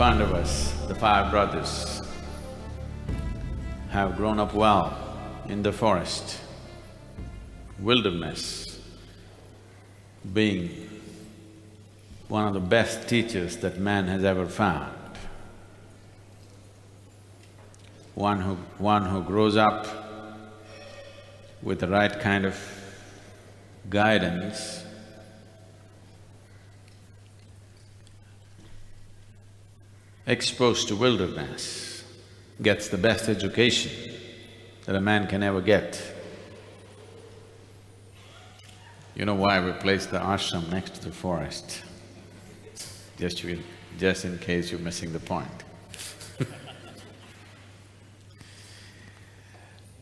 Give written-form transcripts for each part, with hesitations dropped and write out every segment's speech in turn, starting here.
Pandavas, the five brothers, have grown up well in the forest, wilderness, being one of the best teachers that man has ever found. One who grows up with the right kind of guidance, exposed to wilderness, gets the best education that a man can ever get. You know why we placed the ashram next to the forest? Just in case you're missing the point.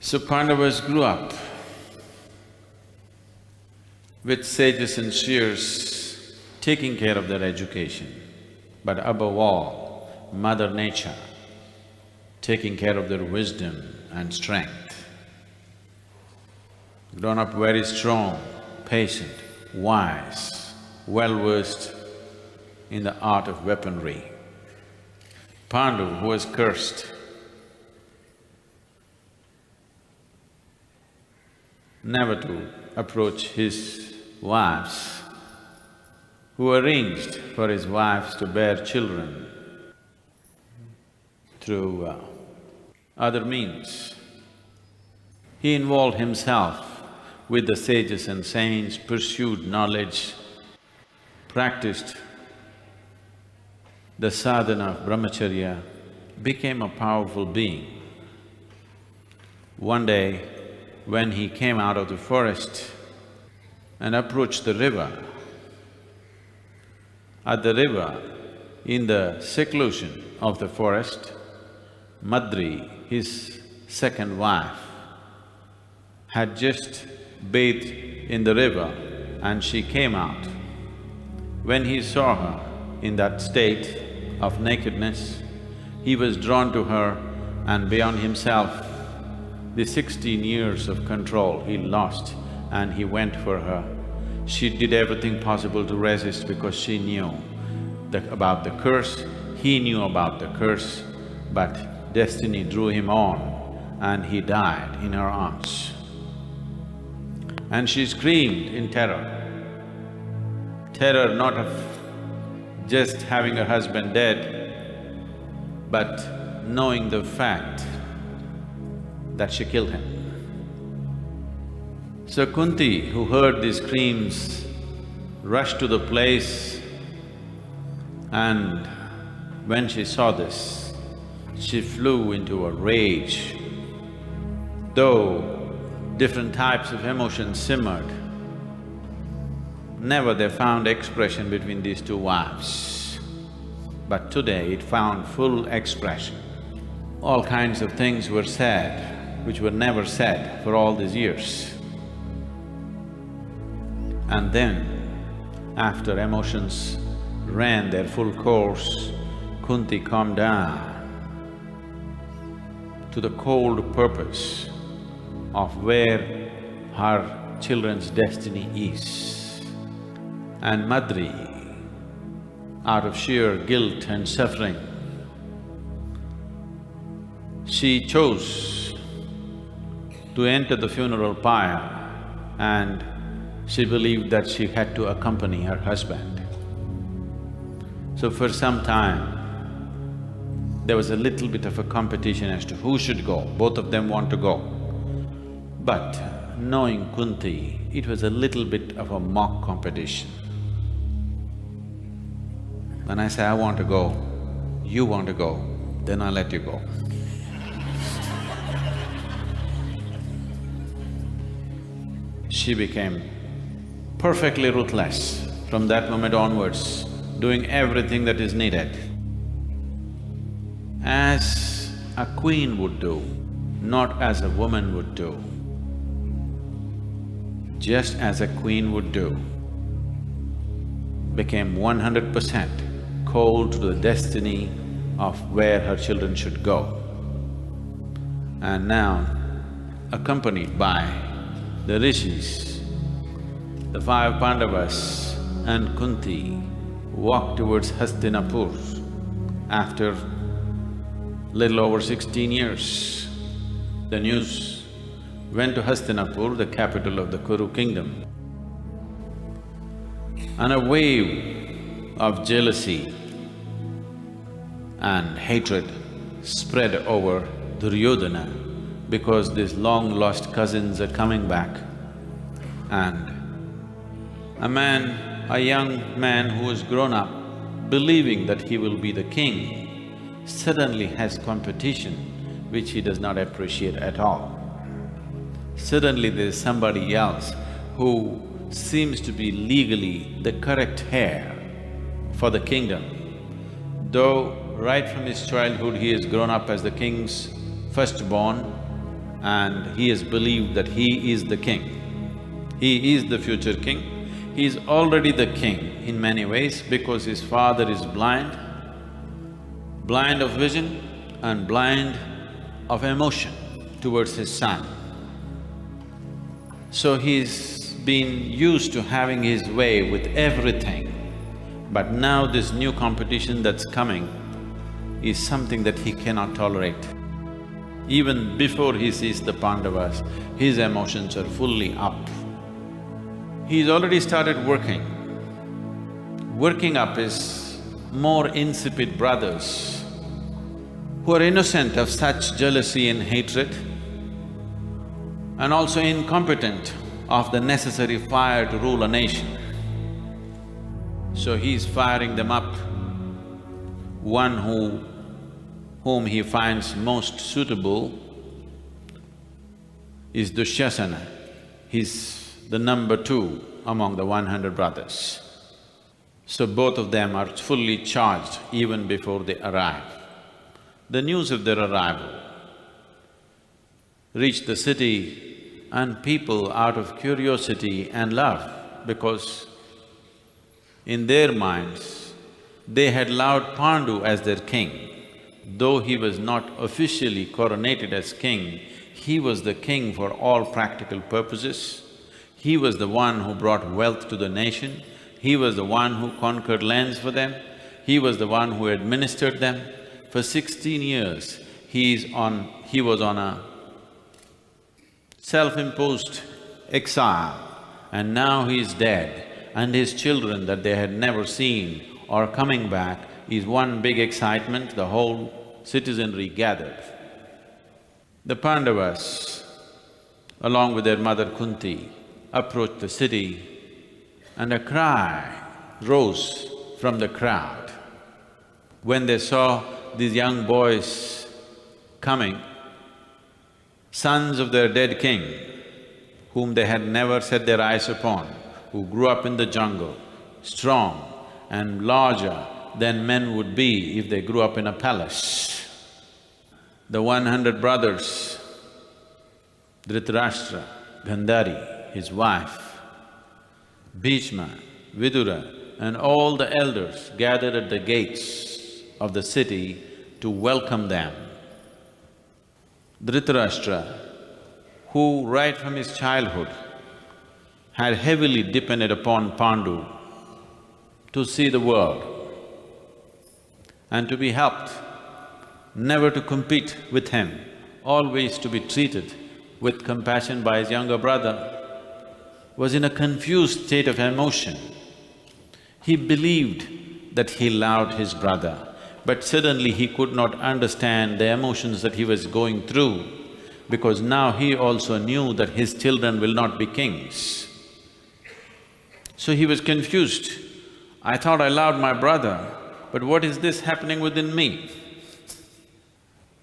So Pandavas grew up with sages and seers taking care of their education, but above all, Mother Nature taking care of their wisdom and strength. Grown up very strong, patient, wise, well-versed in the art of weaponry. Pandu, who was cursed, never to approach his wives, who arranged for his wives to bear children through other means. He involved himself with the sages and saints, pursued knowledge, practiced the sadhana of brahmacharya, became a powerful being. One day, when he came out of the forest and approached the river, at the river, in the seclusion of the forest, Madri, his second wife, had just bathed in the river and she came out. When he saw her in that state of nakedness, he was drawn to her and beyond himself, the 16 years of control he lost and he went for her. She did everything possible to resist because she knew about the curse, he knew about the curse, but destiny drew him on and he died in her arms. And she screamed in terror. Terror not of just having her husband dead, but knowing the fact that she killed him. So Kunti, who heard these screams, rushed to the place and when she saw this, she flew into a rage. Though different types of emotions simmered, never they found expression between these two wives. But today it found full expression. All kinds of things were said, which were never said for all these years. And then, after emotions ran their full course, Kunti calmed down to the cold purpose of where her children's destiny is. And Madri, out of sheer guilt and suffering, she chose to enter the funeral pyre and she believed that she had to accompany her husband. So for some time, there was a little bit of a competition as to who should go. Both of them want to go. But knowing Kunti, it was a little bit of a mock competition. When I say, I want to go, you want to go, then I'll let you go. She became perfectly ruthless from that moment onwards, doing everything that is needed. As a queen would do, not as a woman would do. Just as a queen would do, became 100% cold to the destiny of where her children should go. And now, accompanied by the rishis, the five Pandavas and Kunti walked towards Hastinapur After little over 16 years, the news went to Hastinapur, the capital of the Kuru kingdom, and a wave of jealousy and hatred spread over Duryodhana because these long-lost cousins are coming back. And a young man who has grown up believing that he will be the king, suddenly has competition which he does not appreciate at all. Suddenly there is somebody else who seems to be legally the correct heir for the kingdom. Though right from his childhood he has grown up as the king's firstborn and he has believed that he is the king. He is the future king. He is already the king in many ways because his father is blind of vision and blind of emotion towards his son. So he's been used to having his way with everything. But now this new competition that's coming is something that he cannot tolerate. Even before he sees the Pandavas, his emotions are fully up. He's already started working. Working up his more insipid brothers who are innocent of such jealousy and hatred and also incompetent of the necessary fire to rule a nation. So he's firing them up. One whom he finds most suitable is Dushyasana. He's the number 2 among the 100 brothers. So both of them are fully charged even before they arrive. The news of their arrival reached the city and people out of curiosity and love, because in their minds, they had loved Pandu as their king. Though he was not officially coronated as king, he was the king for all practical purposes. He was the one who brought wealth to the nation, he was the one who conquered lands for them, he was the one who administered them. For 16 years, he was on a self-imposed exile, and now he is dead, and his children that they had never seen are coming back is one big excitement, the whole citizenry gathered. The Pandavas, along with their mother Kunti, approached the city and a cry rose from the crowd. When they saw these young boys coming, sons of their dead king, whom they had never set their eyes upon, who grew up in the jungle, strong and larger than men would be if they grew up in a palace. The 100 brothers, Dhritarashtra, Gandhari, his wife, Bhishma, Vidura and all the elders gathered at the gates of the city to welcome them. Dhritarashtra, who right from his childhood had heavily depended upon Pandu to see the world and to be helped, never to compete with him, always to be treated with compassion by his younger brother, was in a confused state of emotion. He believed that he loved his brother, but suddenly he could not understand the emotions that he was going through, because now he also knew that his children will not be kings. So he was confused. I thought I loved my brother, but what is this happening within me?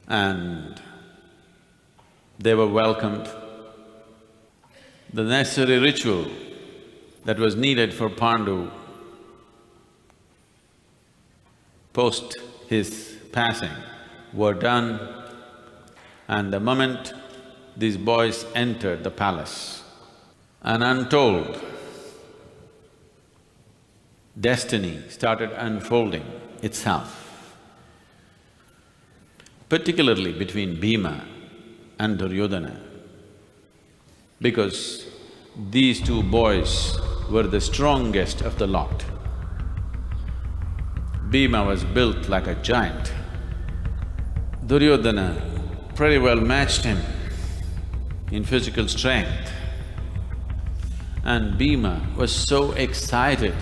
And they were welcomed. The necessary ritual that was needed for Pandu post his passing were done, and the moment these boys entered the palace, an untold destiny started unfolding itself, particularly between Bhima and Duryodhana, because these two boys were the strongest of the lot. Bhima was built like a giant. Duryodhana pretty well matched him in physical strength. And Bhima was so excited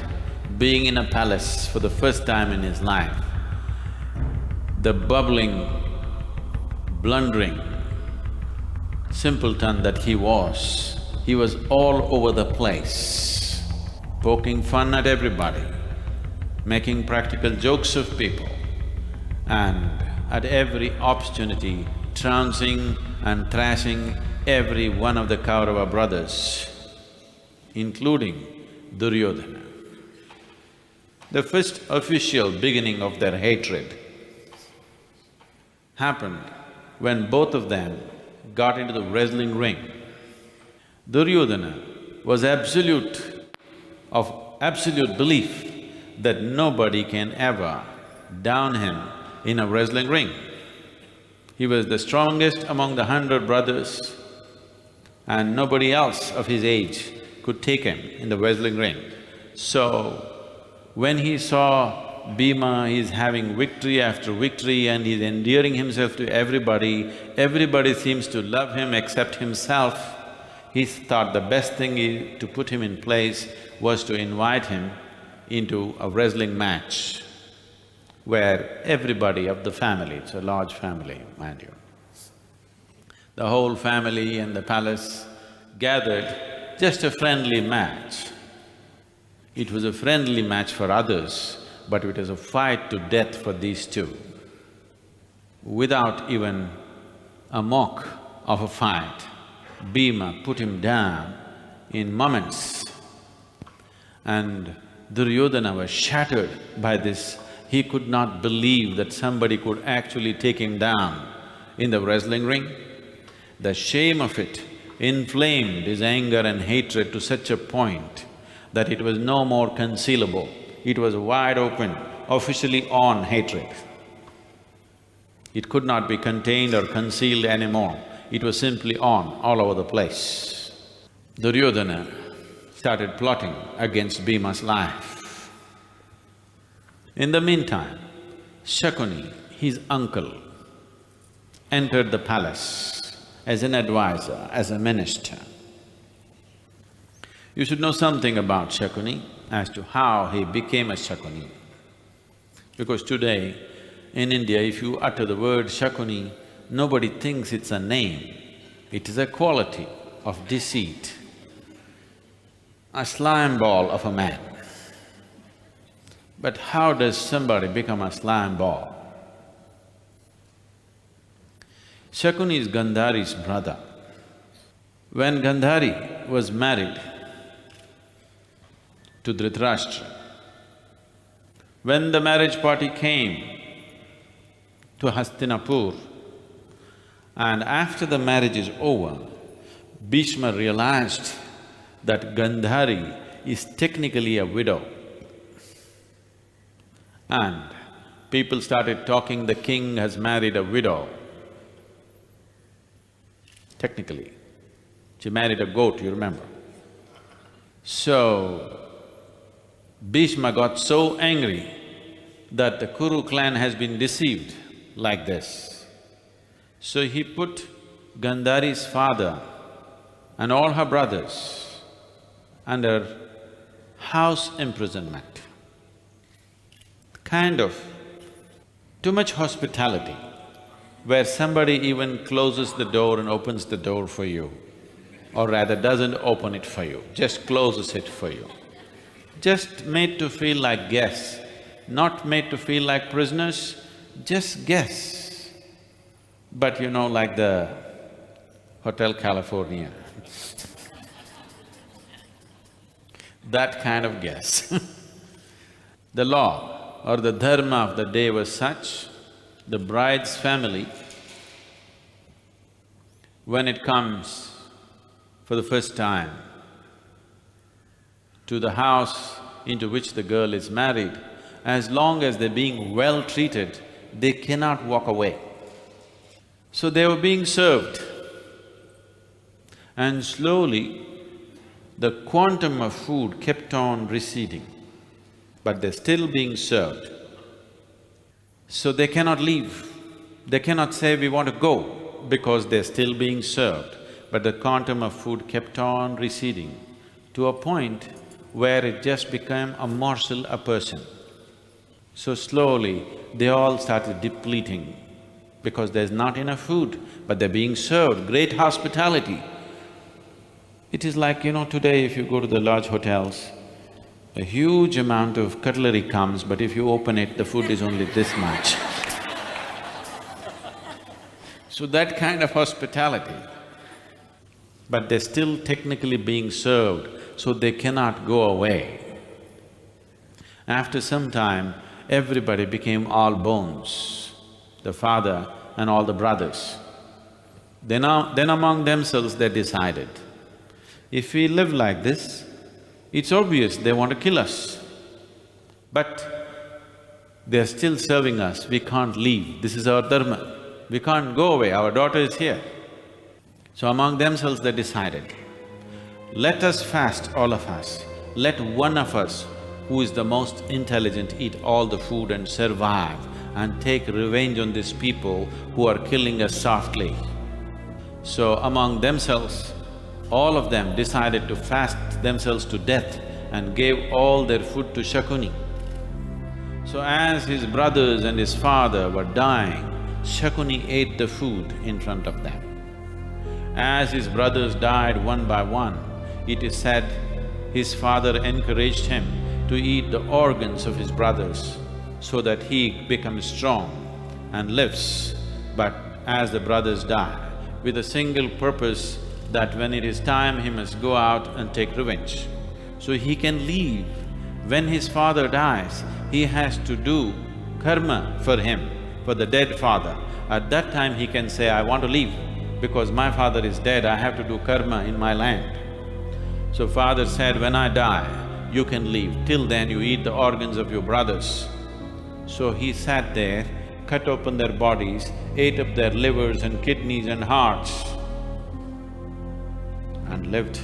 being in a palace for the first time in his life. The bubbling, blundering simpleton that he was all over the place, poking fun at everybody, making practical jokes of people, and at every opportunity trouncing and thrashing every one of the Kaurava brothers, including Duryodhana. The first official beginning of their hatred happened when both of them got into the wrestling ring. Duryodhana was absolute belief that nobody can ever down him in a wrestling ring. He was the strongest among the 100 brothers, and nobody else of his age could take him in the wrestling ring. So, when he saw Bhima is having victory after victory and he's endearing himself to everybody, everybody seems to love him except himself, he thought the best thing to put him in place was to invite him into a wrestling match where everybody of the family, it's a large family, mind you, the whole family and the palace gathered, just a friendly match. It was a friendly match for others, but it was a fight to death for these two. Without even a mock of a fight, Bhima put him down in moments. And Duryodhana was shattered by this. He could not believe that somebody could actually take him down in the wrestling ring. The shame of it inflamed his anger and hatred to such a point that it was no more concealable. It was wide open, officially on hatred. It could not be contained or concealed anymore. It was simply on all over the place. Duryodhana started plotting against Bhima's life. In the meantime, Shakuni, his uncle, entered the palace as an advisor, as a minister. You should know something about Shakuni as to how he became a Shakuni. Because today, in India, if you utter the word Shakuni, nobody thinks it's a name, it is a quality of deceit, a slime ball of a man. But how does somebody become a slime ball? Shakuni is Gandhari's brother. When Gandhari was married to Dhritarashtra, when the marriage party came to Hastinapur, and after the marriage is over, Bhishma realized that Gandhari is technically a widow. And people started talking, the king has married a widow. Technically, she married a goat, you remember. So, Bhishma got so angry that the Kuru clan has been deceived like this. So he put Gandhari's father and all her brothers under house imprisonment. Kind of too much hospitality, where somebody even closes the door and opens the door for you, or rather doesn't open it for you, just closes it for you. Just made to feel like guests, not made to feel like prisoners, just guests. But you know, like the Hotel California, that kind of guests. The law or the dharma of the day was such, the bride's family, when it comes for the first time to the house into which the girl is married, as long as they're being well treated, they cannot walk away. So they were being served, and slowly the quantum of food kept on receding, but they're still being served. So they cannot leave. They cannot say, we want to go, because they're still being served. But the quantum of food kept on receding to a point where it just became a morsel a person. So slowly, they all started depleting because there's not enough food, but they're being served, great hospitality. It is like, today if you go to the large hotels, a huge amount of cutlery comes, but if you open it, the food is only this much. So that kind of hospitality, but they're still technically being served, so they cannot go away. After some time, everybody became all bones, the father and all the brothers. Then among themselves they decided, if we live like this, it's obvious they want to kill us. But they're still serving us, we can't leave, this is our dharma. We can't go away, our daughter is here. So among themselves they decided, let us fast, all of us. Let one of us, who is the most intelligent, eat all the food and survive and take revenge on these people who are killing us softly. So among themselves, all of them decided to fast themselves to death and gave all their food to Shakuni. So as his brothers and his father were dying, Shakuni ate the food in front of them. As his brothers died one by one, it is said his father encouraged him to eat the organs of his brothers so that he becomes strong and lives. But as the brothers die, with a single purpose that when it is time he must go out and take revenge. So he can leave. When his father dies, he has to do karma for him, for the dead father. At that time he can say, I want to leave, because my father is dead, I have to do karma in my land. So father said, when I die, you can leave, till then you eat the organs of your brothers. So he sat there, cut open their bodies, ate up their livers and kidneys and hearts and lived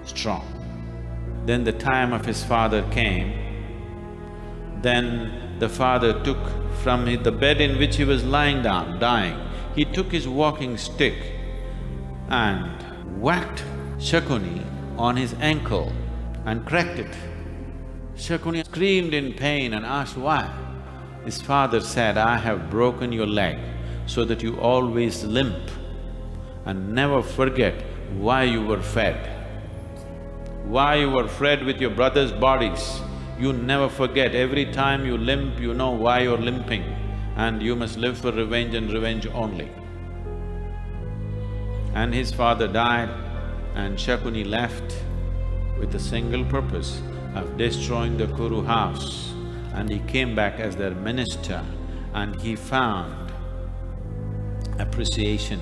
strong. Then the time of his father came. Then the father took from the bed in which he was lying down, dying, he took his walking stick and whacked Shakuni on his ankle and cracked it. Shakuni screamed in pain and asked why. His father said, I have broken your leg so that you always limp and never forget why you were fed. Why you were fed with your brothers' bodies, you never forget. Every time you limp, you know why you're limping, and you must live for revenge and revenge only. And his father died, and Shakuni left with a single purpose of destroying the Kuru house, and he came back as their minister, and he found appreciation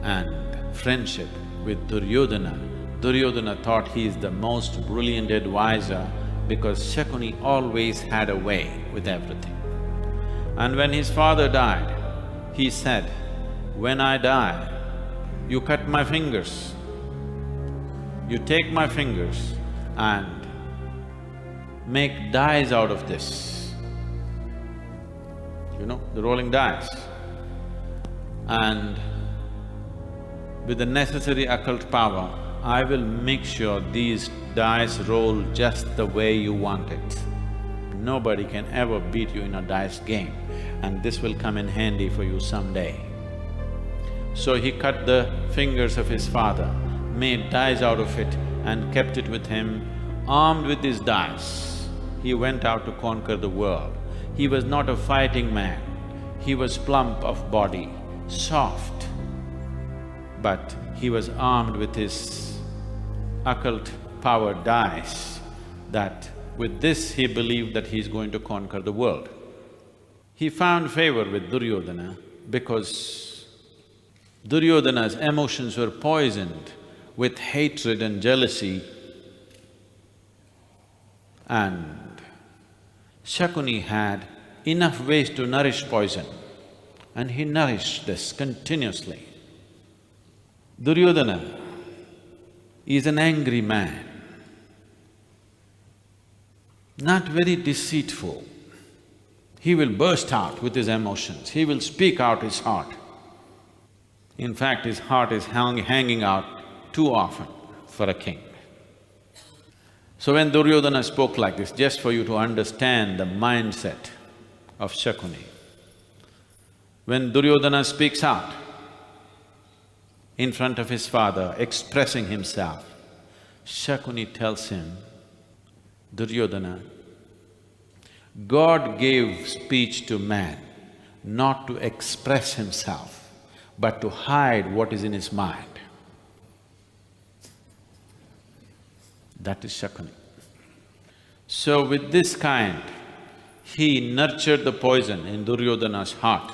and friendship with Duryodhana. Duryodhana thought he is the most brilliant advisor because Shakuni always had a way with everything. And when his father died, he said, when I die, you cut my fingers, you take my fingers and make dice out of this, the rolling dice. And with the necessary occult power, I will make sure these dice roll just the way you want it. Nobody can ever beat you in a dice game, and this will come in handy for you someday. So he cut the fingers of his father, made dice out of it and kept it with him. Armed with these dice, he went out to conquer the world. He was not a fighting man, he was plump of body, soft, but he was armed with his occult power dice, that with this he believed that he is going to conquer the world. He found favor with Duryodhana because Duryodhana's emotions were poisoned with hatred and jealousy, and Shakuni had enough ways to nourish poison, and he nourished this continuously. Duryodhana is an angry man, not very deceitful. He will burst out with his emotions, he will speak out his heart. In fact, his heart is hanging out too often for a king. So when Duryodhana spoke like this, just for you to understand the mindset of Shakuni, when Duryodhana speaks out in front of his father, expressing himself, Shakuni tells him, Duryodhana, God gave speech to man not to express himself, but to hide what is in his mind. That is Shakuni. So with this kind, he nurtured the poison in Duryodhana's heart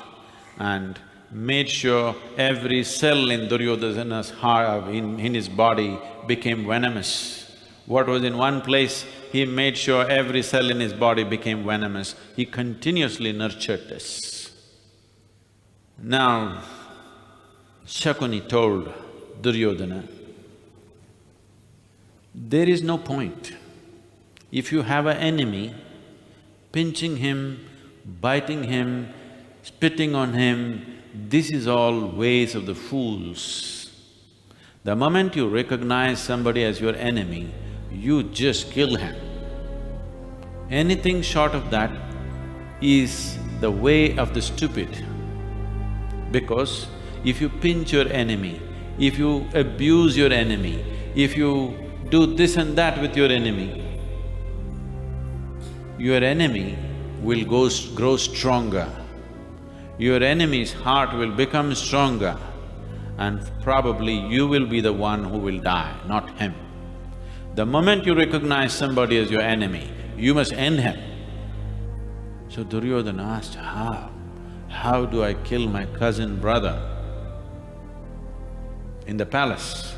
and made sure every cell in Duryodhana's heart, in his body became venomous. What was in one place, he made sure every cell in his body became venomous. He continuously nurtured this. Now, Shakuni told Duryodhana, there is no point. If you have an enemy, pinching him, biting him, spitting on him, this is all ways of the fools. The moment you recognize somebody as your enemy, you just kill him. Anything short of that is the way of the stupid. Because if you pinch your enemy, if you abuse your enemy, if you do this and that with your enemy will grow stronger. Your enemy's heart will become stronger and probably you will be the one who will die, not him. The moment you recognize somebody as your enemy, you must end him. So Duryodhana asked, how? How do I kill my cousin brother? In the palace,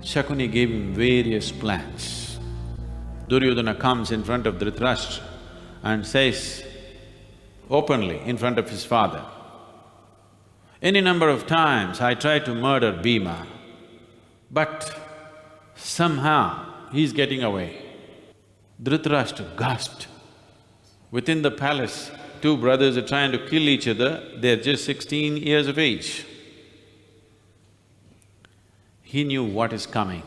Shakuni gave him various plans. Duryodhana comes in front of Dhritarashtra and says openly in front of his father, any number of times I tried to murder Bhima, but somehow he's getting away. Dhritarashtra gasped. Within the palace, two brothers are trying to kill each other, they're just 16 years of age. He knew what is coming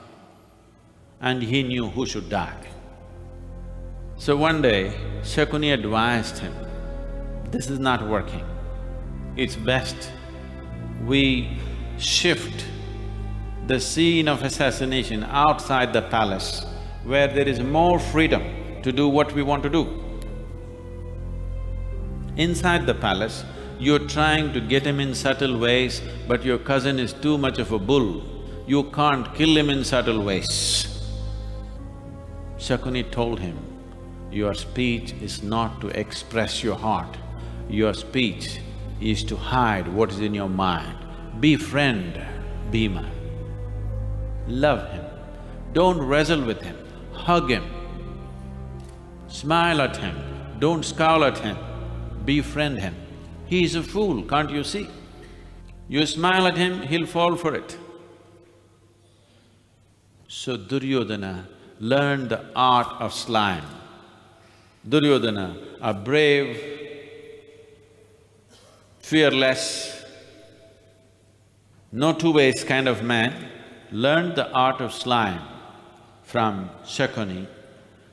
and he knew who should die. So one day, Shakuni advised him, this is not working. It's best we shift the scene of assassination outside the palace where there is more freedom to do what we want to do. Inside the palace, you're trying to get him in subtle ways, but your cousin is too much of a bull. You can't kill him in subtle ways. Shakuni told him, your speech is not to express your heart, your speech is to hide what is in your mind. Befriend Bhima, love him, don't wrestle with him, hug him, smile at him, don't scowl at him, befriend him. He is a fool, can't you see? You smile at him, he'll fall for it. So Duryodhana learned the art of slime. Duryodhana, a brave, fearless, no two ways kind of man, learned the art of slime from Shakuni.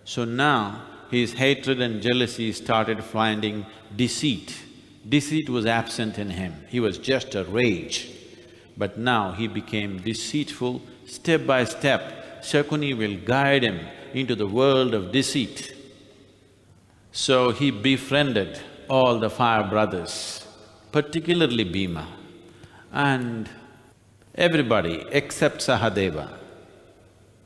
So now his hatred and jealousy started finding deceit. Deceit was absent in him, he was just a rage. But now he became deceitful. Step by step, Shakuni will guide him into the world of deceit. So he befriended all the five brothers, particularly Bhima, and everybody except Sahadeva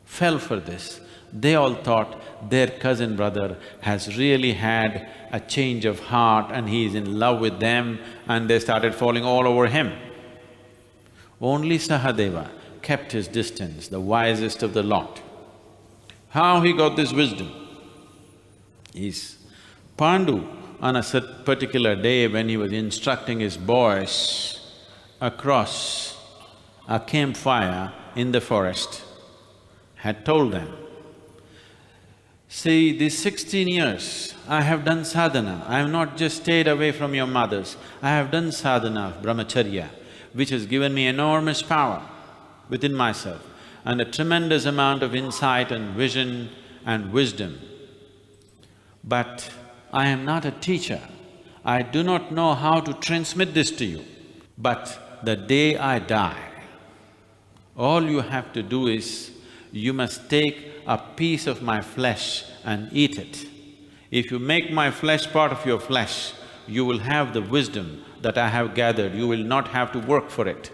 fell for this. They all thought their cousin brother has really had a change of heart and he is in love with them, and they started falling all over him. Only Sahadeva kept his distance, the wisest of the lot. How he got this wisdom is Pandu, on a particular day when he was instructing his boys across a campfire in the forest, had told them, See, these 16 years, I have done sadhana. I have not just stayed away from your mothers. I have done sadhana of brahmacharya, which has given me enormous power within myself and a tremendous amount of insight and vision and wisdom. But I am not a teacher. I do not know how to transmit this to you. But the day I die, all you have to do is, you must take a piece of my flesh and eat it. If you make my flesh part of your flesh, you will have the wisdom that I have gathered, you will not have to work for it.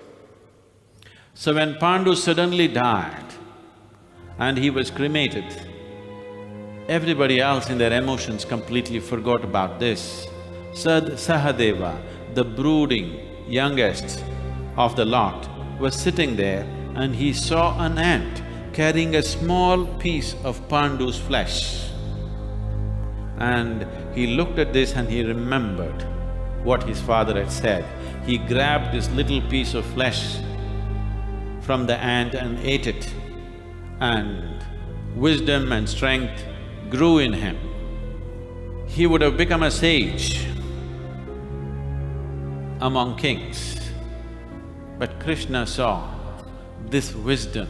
So when Pandu suddenly died and he was cremated, everybody else in their emotions completely forgot about this. Sahadeva, the brooding youngest of the lot, was sitting there and he saw an ant carrying a small piece of Pandu's flesh. And he looked at this and he remembered what his father had said. He grabbed this little piece of flesh from the ant and ate it, and wisdom and strength grew in him. He would have become a sage among kings. But Krishna saw this wisdom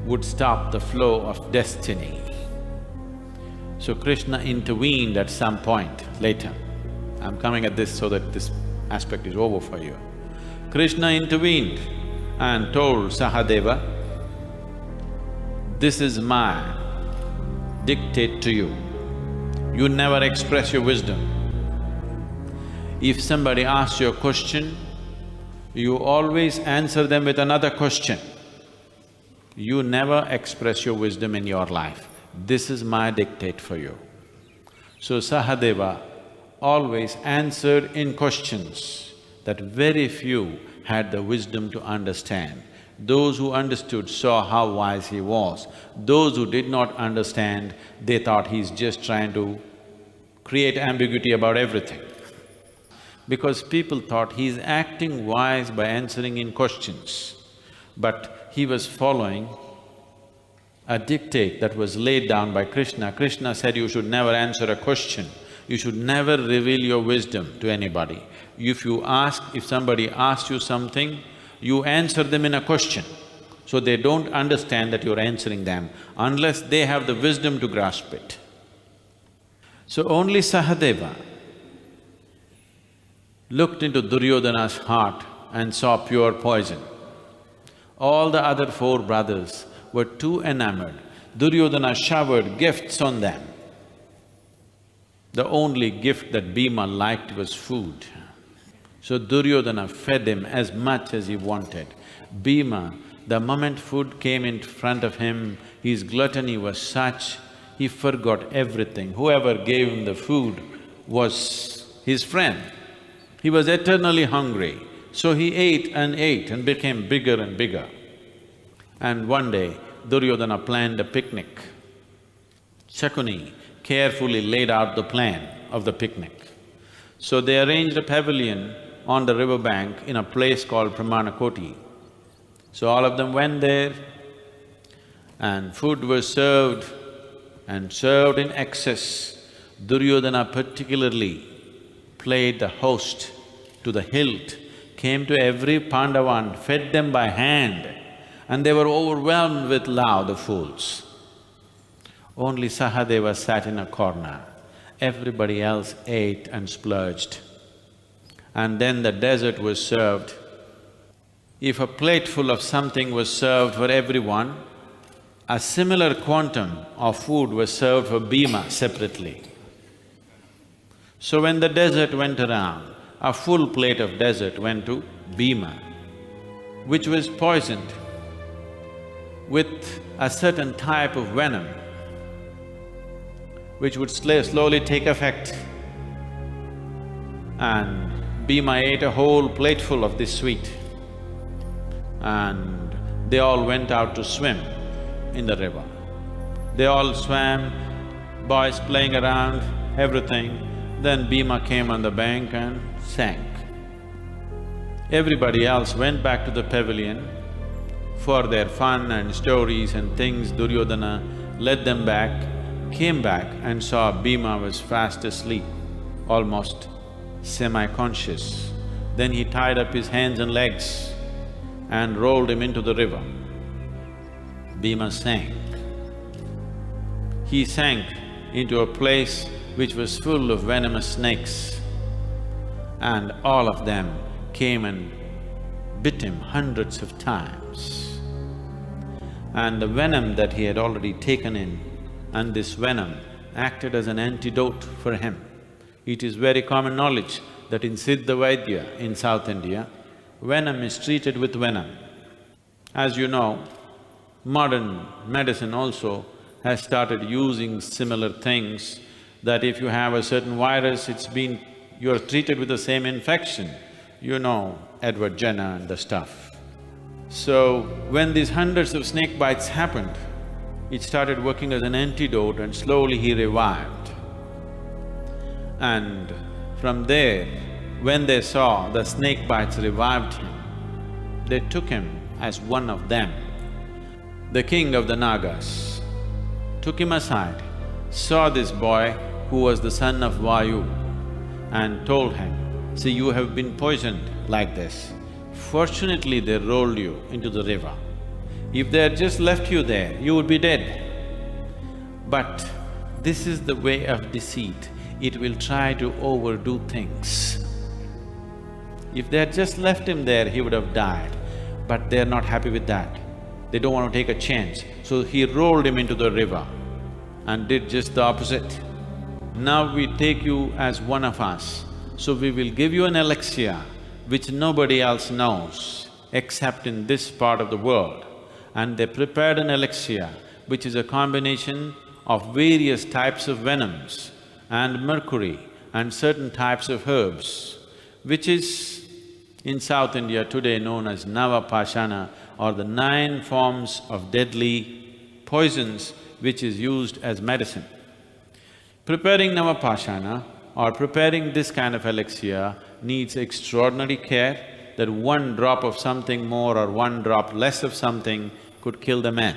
would stop the flow of destiny. So Krishna intervened at some point later. I'm coming at this so that this aspect is over for you. Krishna intervened and told Sahadeva, "This is my dictate to you. You never express your wisdom. If somebody asks you a question, you always answer them with another question. You never express your wisdom in your life. This is my dictate for you." So Sahadeva always answered in questions that very few had the wisdom to understand. Those who understood saw how wise he was. Those who did not understand, they thought he's just trying to create ambiguity about everything. Because people thought he's acting wise by answering in questions, but he was following a dictate that was laid down by Krishna. Krishna said you should never answer a question, you should never reveal your wisdom to anybody. If somebody asks you something, you answer them in a question, so they don't understand that you're answering them unless they have the wisdom to grasp it. So only Sahadeva looked into Duryodhana's heart and saw pure poison. All the other four brothers were too enamored. Duryodhana showered gifts on them. The only gift that Bhima liked was food. So Duryodhana fed him as much as he wanted. Bhima, the moment food came in front of him, his gluttony was such, he forgot everything. Whoever gave him the food was his friend. He was eternally hungry. So he ate and became bigger and bigger. And one day, Duryodhana planned a picnic. Shakuni carefully laid out the plan of the picnic. So they arranged a pavilion on the riverbank in a place called Pramanakoti. So all of them went there and food was served and served in excess. Duryodhana particularly played the host to the hilt, came to every Pandava and fed them by hand, and they were overwhelmed with love, the fools. Only Sahadeva sat in a corner. Everybody else ate and splurged. And then the dessert was served. If a plateful of something was served for everyone, a similar quantum of food was served for Bhima separately. So when the dessert went around, a full plate of dessert went to Bhima, which was poisoned with a certain type of venom, which would slowly take effect. And Bhima ate a whole plateful of this sweet. And they all went out to swim in the river. They all swam, boys playing around, everything. Then Bhima came on the bank and sank. Everybody else went back to the pavilion for their fun and stories and things. Duryodhana led them back. came back and saw Bhima was fast asleep, almost semi-conscious. Then he tied up his hands and legs and rolled him into the river. Bhima sank. He sank into a place which was full of venomous snakes, and all of them came and bit him hundreds of times. And the venom that he had already taken in, and this venom acted as an antidote for him. It is very common knowledge that in Siddha Vaidya in South India, venom is treated with venom. As you know, modern medicine also has started using similar things, that if you have a certain virus, you're treated with the same infection. You know Edward Jenner and the stuff. So, when these hundreds of snake bites happened, it started working as an antidote and slowly he revived. And from there, when they saw the snake bites revived him, they took him as one of them. The king of the Nagas took him aside, saw this boy who was the son of Vayu, and told him, "See, you have been poisoned like this. Fortunately, they rolled you into the river. If they had just left you there, you would be dead. But this is the way of deceit, it will try to overdo things. If they had just left him there, he would have died, but they're not happy with that. They don't want to take a chance, so he rolled him into the river and did just the opposite. Now we take you as one of us, so we will give you an elixir which nobody else knows except in this part of the world." And they prepared an elixir which is a combination of various types of venoms and mercury and certain types of herbs, which is in South India today known as Navapashana, or the 9 forms of deadly poisons which is used as medicine. Preparing Navapashana or preparing this kind of elixir needs extraordinary care, that 1 drop of something more or 1 drop less of something could kill the man.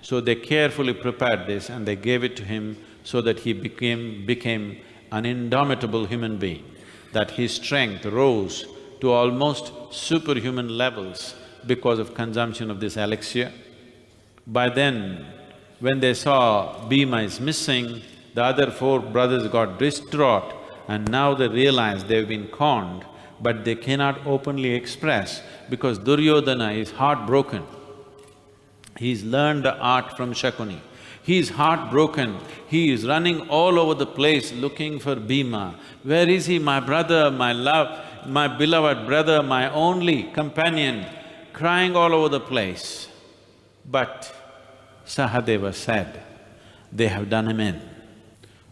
So they carefully prepared this and they gave it to him so that he became an indomitable human being, that his strength rose to almost superhuman levels because of consumption of this elixir. By then, when they saw Bhima is missing, the other 4 brothers got distraught, and now they realize they've been conned, but they cannot openly express because Duryodhana is heartbroken. He's learned the art from Shakuni. He's heartbroken, he is running all over the place looking for Bhima. Where is he, my brother, my love, my beloved brother, my only companion, crying all over the place. But Sahadeva said, they have done him in.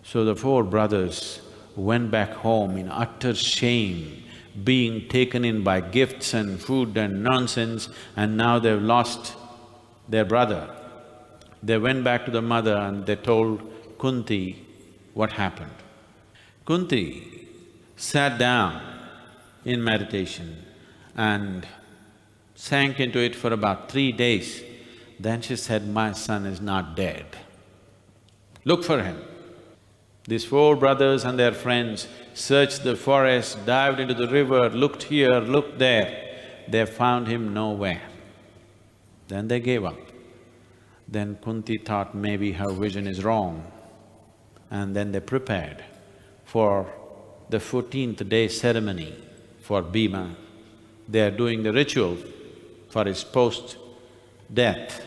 So the 4 brothers went back home in utter shame, being taken in by gifts and food and nonsense, and now they've lost their brother. They went back to the mother and they told Kunti what happened. Kunti sat down in meditation and sank into it for about 3 days. Then she said, "My son is not dead. Look for him." These 4 brothers and their friends searched the forest, dived into the river, looked here, looked there. They found him nowhere. Then they gave up. Then Kunti thought maybe her vision is wrong, and then they prepared for the 14th day ceremony for Bhima. They are doing the ritual for his post-death.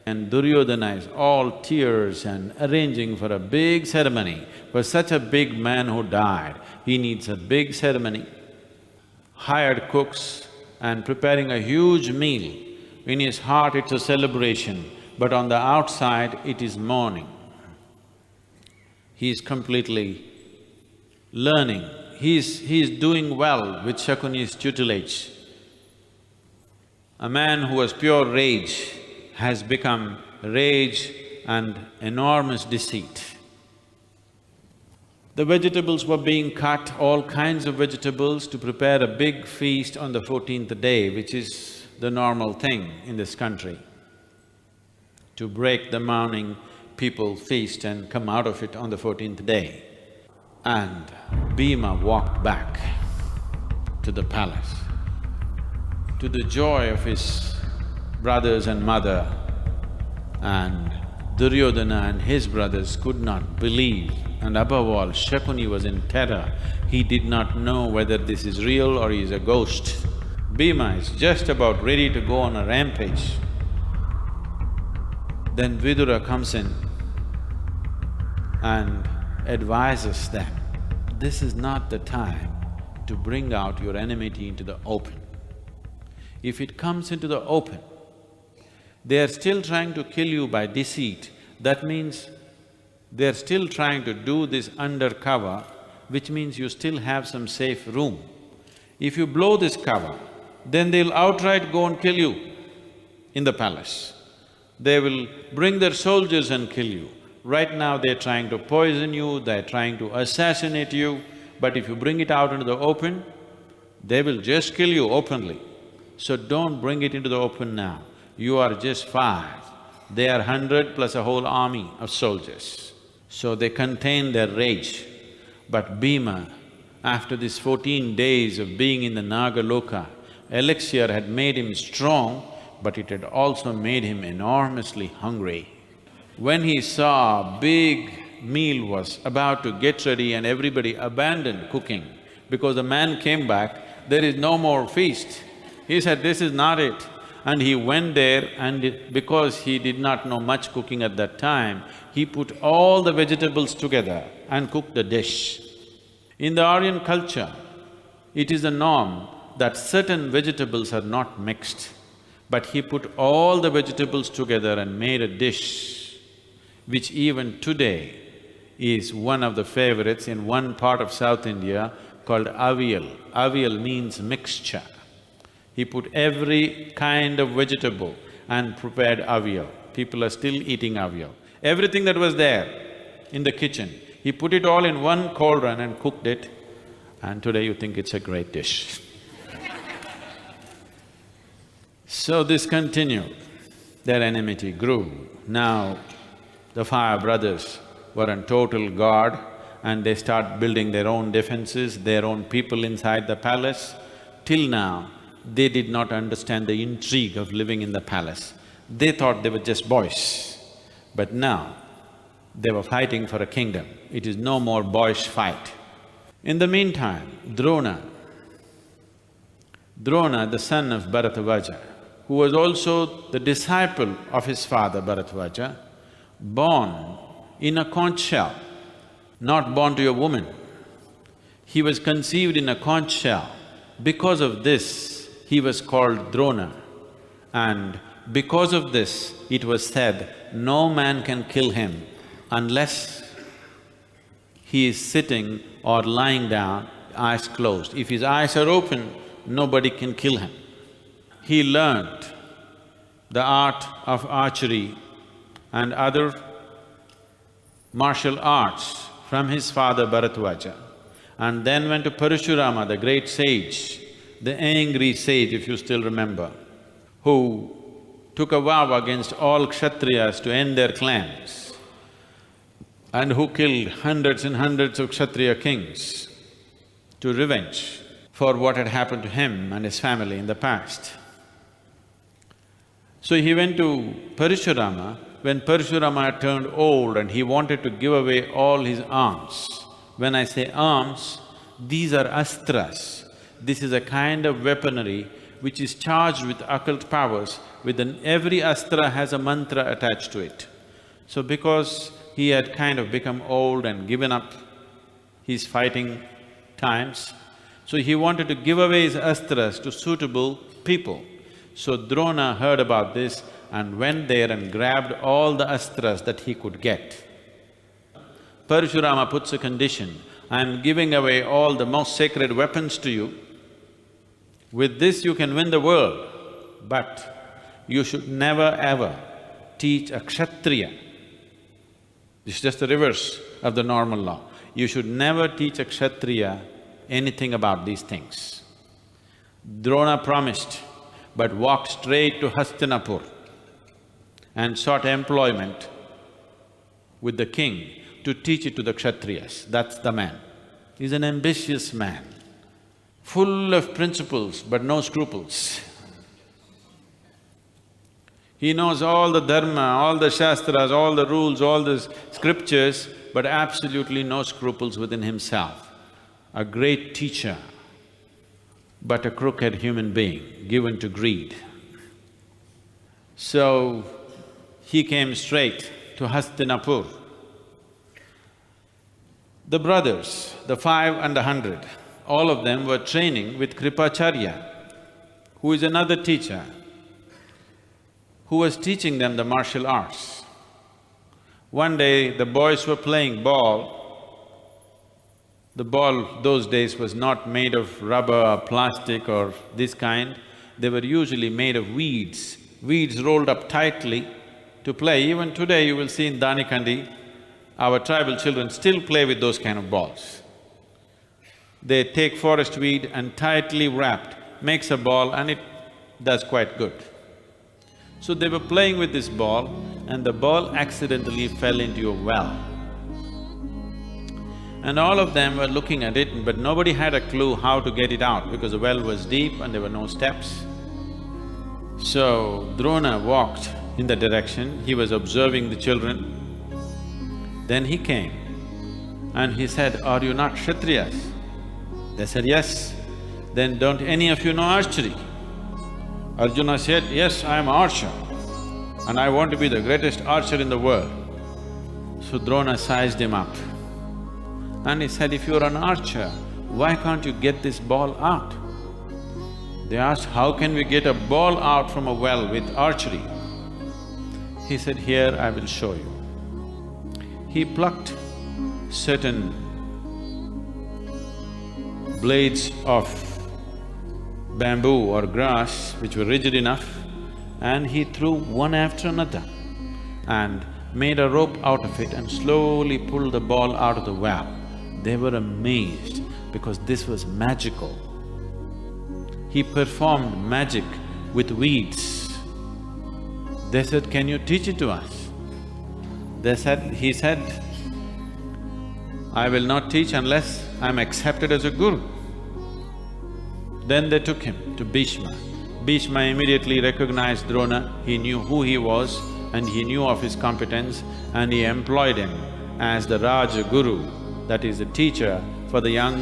And Duryodhana is all tears and arranging for a big ceremony. For such a big man who died, he needs a big ceremony. Hired cooks and preparing a huge meal. In his heart it's a celebration, but on the outside it is mourning. He is completely learning. He is doing well with Shakuni's tutelage. A man who was pure rage has become rage and enormous deceit. The vegetables were being cut, all kinds of vegetables, to prepare a big feast on the 14th day, which is the normal thing in this country. To break the mourning, people feast and come out of it on the 14th day. And Bhima walked back to the palace. To the joy of his brothers and mother, and Duryodhana and his brothers could not believe, and above all, Shakuni was in terror. He did not know whether this is real or he is a ghost. Bhima is just about ready to go on a rampage. Then Vidura comes in and advises them, this is not the time to bring out your enmity into the open. If it comes into the open, they are still trying to kill you by deceit. That means they're still trying to do this undercover, which means you still have some safe room. If you blow this cover, then they'll outright go and kill you in the palace. They will bring their soldiers and kill you. Right now they're trying to poison you, they're trying to assassinate you, but if you bring it out into the open, they will just kill you openly. So don't bring it into the open now. You are just 5, they are 100 plus a whole army of soldiers. So they contain their rage. But Bhima, after these 14 days of being in the Nagaloka, elixir had made him strong, but it had also made him enormously hungry. When he saw a big meal was about to get ready and everybody abandoned cooking because the man came back, there is no more feast. He said, this is not it. And he went there and because he did not know much cooking at that time, he put all the vegetables together and cooked the dish. In the Aryan culture, it is a norm that certain vegetables are not mixed, but he put all the vegetables together and made a dish, which even today is one of the favorites in one part of South India called avial. Avial means mixture. He put every kind of vegetable and prepared avial. People are still eating avial. Everything that was there in the kitchen, he put it all in one cauldron and cooked it, and today you think it's a great dish. So this continued, their enmity grew. Now the 5 brothers were on total guard and they start building their own defenses, their own people inside the palace. Till now, they did not understand the intrigue of living in the palace. They thought they were just boys. But now, they were fighting for a kingdom. It is no more boyish fight. In the meantime, Drona, the son of Bharatavaja, who was also the disciple of his father Bharatavaja, born in a conch shell, not born to a woman. He was conceived in a conch shell. Because of this, he was called Drona, and because of this, it was said, no man can kill him unless he is sitting or lying down, eyes closed. If his eyes are open, nobody can kill him. He learned the art of archery and other martial arts from his father Bharatavaja, and then went to Parashurama, the great sage, the angry sage, if you still remember, who took a vow against all Kshatriyas to end their clans and who killed hundreds and hundreds of Kshatriya kings to revenge for what had happened to him and his family in the past. So he went to Parashurama when Parashurama had turned old and he wanted to give away all his arms. When I say arms, these are astras. This is a kind of weaponry which is charged with occult powers. Every astra has a mantra attached to it. So because he had kind of become old and given up his fighting times, so he wanted to give away his astras to suitable people. So Drona heard about this and went there and grabbed all the astras that he could get. Parashurama puts a condition, I am giving away all the most sacred weapons to you. With this you can win the world, but you should never ever teach a Kshatriya. It's just the reverse of the normal law. You should never teach a Kshatriya anything about these things. Drona promised, but walked straight to Hastinapur and sought employment with the king to teach it to the Kshatriyas. That's the man. He's an ambitious man, full of principles but no scruples. He knows all the dharma, all the shastras, all the rules, all the scriptures, but absolutely no scruples within himself. A great teacher, but a crooked human being, given to greed. So, he came straight to Hastinapur. The brothers, the 5 and the 100, all of them were training with Kripacharya, who is another teacher, who was teaching them the martial arts. One day, the boys were playing ball. The ball those days was not made of rubber or plastic or this kind, they were usually made of weeds rolled up tightly to play. Even today you will see in Danikandi, our tribal children still play with those kind of balls. They take forest weed and tightly wrapped, makes a ball and it does quite good. So they were playing with this ball and the ball accidentally fell into a well. And all of them were looking at it, but nobody had a clue how to get it out because the well was deep and there were no steps. So Drona walked in the direction, he was observing the children. Then he came and he said, "Are you not Kshatriyas?" They said, "Yes." "Then don't any of you know archery?" Arjuna said, "Yes, I am an archer and I want to be the greatest archer in the world." So Drona sized him up and he said, "If you're an archer, why can't you get this ball out?" They asked, "How can we get a ball out from a well with archery?" He said, "Here I will show you." He plucked certain blades of bamboo or grass which were rigid enough and he threw one after another and made a rope out of it and slowly pulled the ball out of the well. They were amazed because this was magical. He performed magic with weeds. They said, "Can you teach it to us?" He said, "I will not teach unless I'm accepted as a guru." Then they took him to Bhishma. Bhishma immediately recognized Drona, he knew who he was and he knew of his competence and he employed him as the Raja Guru, that is the teacher for the young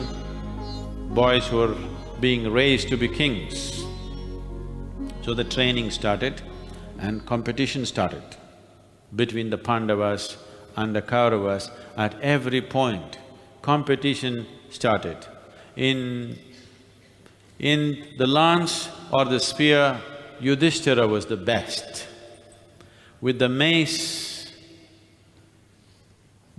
boys who were being raised to be kings. So the training started and competition started between the Pandavas and the Kauravas. At every point, competition started. In the lance or the spear, Yudhishthira was the best. With the mace,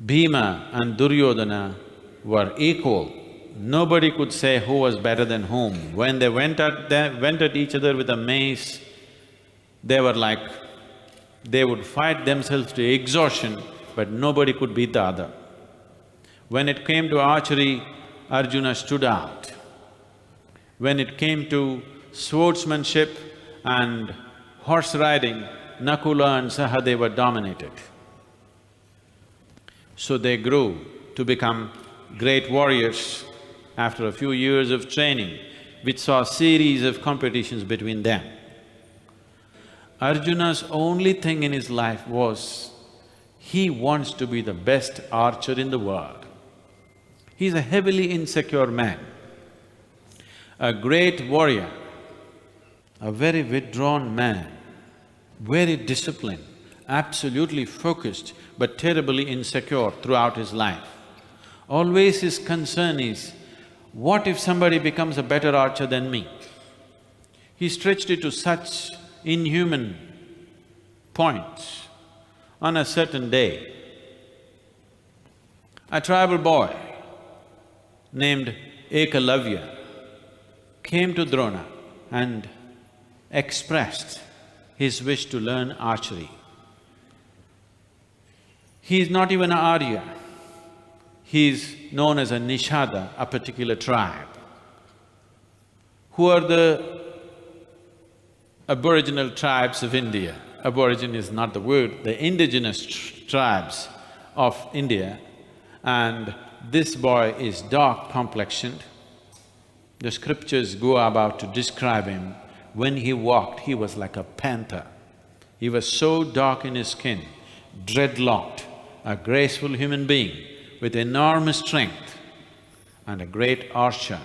Bhima and Duryodhana were equal. Nobody could say who was better than whom. When they went at each other with a mace, they were like… they would fight themselves to exhaustion, but nobody could beat the other. When it came to archery, Arjuna stood out. When it came to swordsmanship and horse riding, Nakula and Sahadeva dominated. So they grew to become great warriors after a few years of training, which saw a series of competitions between them. Arjuna's only thing in his life was, he wants to be the best archer in the world. He's a heavily insecure man, a great warrior, a very withdrawn man, very disciplined, absolutely focused but terribly insecure throughout his life. Always his concern is, what if somebody becomes a better archer than me? He stretched it to such inhuman points. On a certain day, a tribal boy named Ekalavya came to Drona and expressed his wish to learn archery. He is not even an Arya, he is known as a Nishada, a particular tribe, who are the aboriginal tribes of India. Aborigine is not the word, the indigenous tribes of India, and this boy is dark complexioned. The scriptures go about to describe him. When he walked, he was like a panther. He was so dark in his skin, dreadlocked, a graceful human being with enormous strength and a great archer.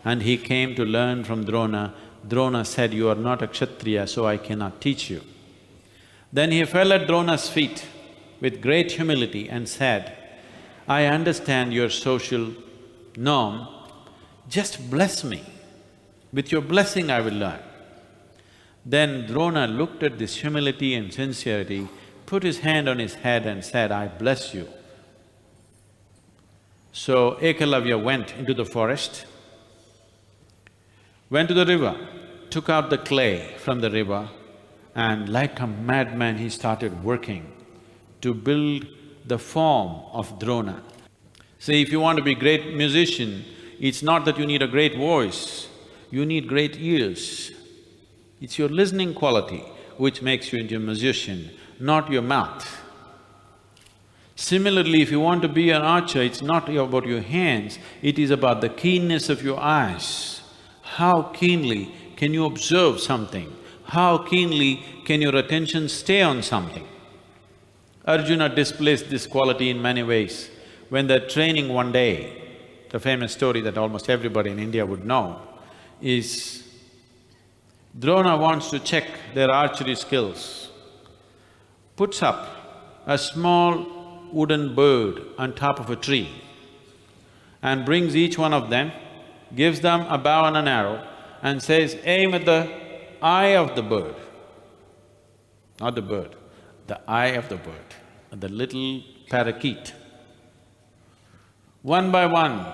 And he came to learn from Drona. Drona said, "You are not a Kshatriya, so I cannot teach you." Then he fell at Drona's feet with great humility and said, "I understand your social norm, just bless me. With your blessing I will learn." Then Drona looked at this humility and sincerity, put his hand on his head and said, "I bless you." So Ekalavya went into the forest, went to the river, took out the clay from the river, and like a madman he started working to build the form of Drona. See, if you want to be a great musician, it's not that you need a great voice, you need great ears. It's your listening quality which makes you into a musician, not your mouth. Similarly, if you want to be an archer, it's not about your hands, it is about the keenness of your eyes. How keenly can you observe something? How keenly can your attention stay on something? Arjuna displays this quality in many ways. When they're training one day, the famous story that almost everybody in India would know is Drona wants to check their archery skills, puts up a small wooden bird on top of a tree and brings each one of them, gives them a bow and an arrow and says, "Aim at the eye of the bird." Not the bird, the eye of the bird, the little parakeet. One by one,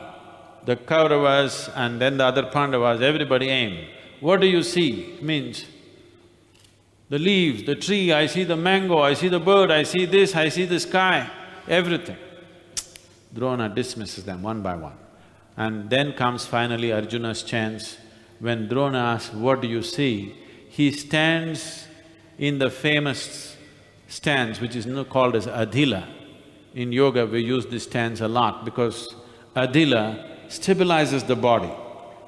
the Kauravas and then the other Pandavas, everybody aimed. What do you see? Means, the leaves, the tree, I see the mango, I see the bird, I see this, I see the sky, everything. Drona dismisses them one by one. And then comes finally Arjuna's chance. When Drona asks, "What do you see?" he stands in the famous stance which is called as Adhila. In yoga we use this stance a lot because Adhila stabilizes the body.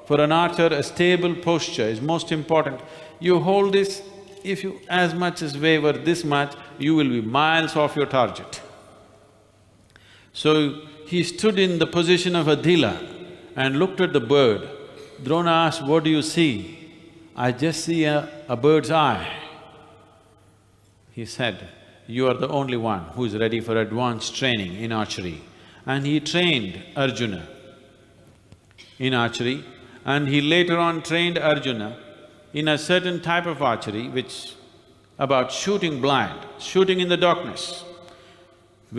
For an archer, a stable posture is most important. You hold this, if you as much as waver this much, you will be miles off your target. So he stood in the position of Adhila and looked at the bird. Drona asked, "What do you see?" "I just see a bird's eye." He said, "You are the only one who is ready for advanced training in archery." And he trained Arjuna in archery, and he later on trained Arjuna in a certain type of archery which… about shooting blind, shooting in the darkness,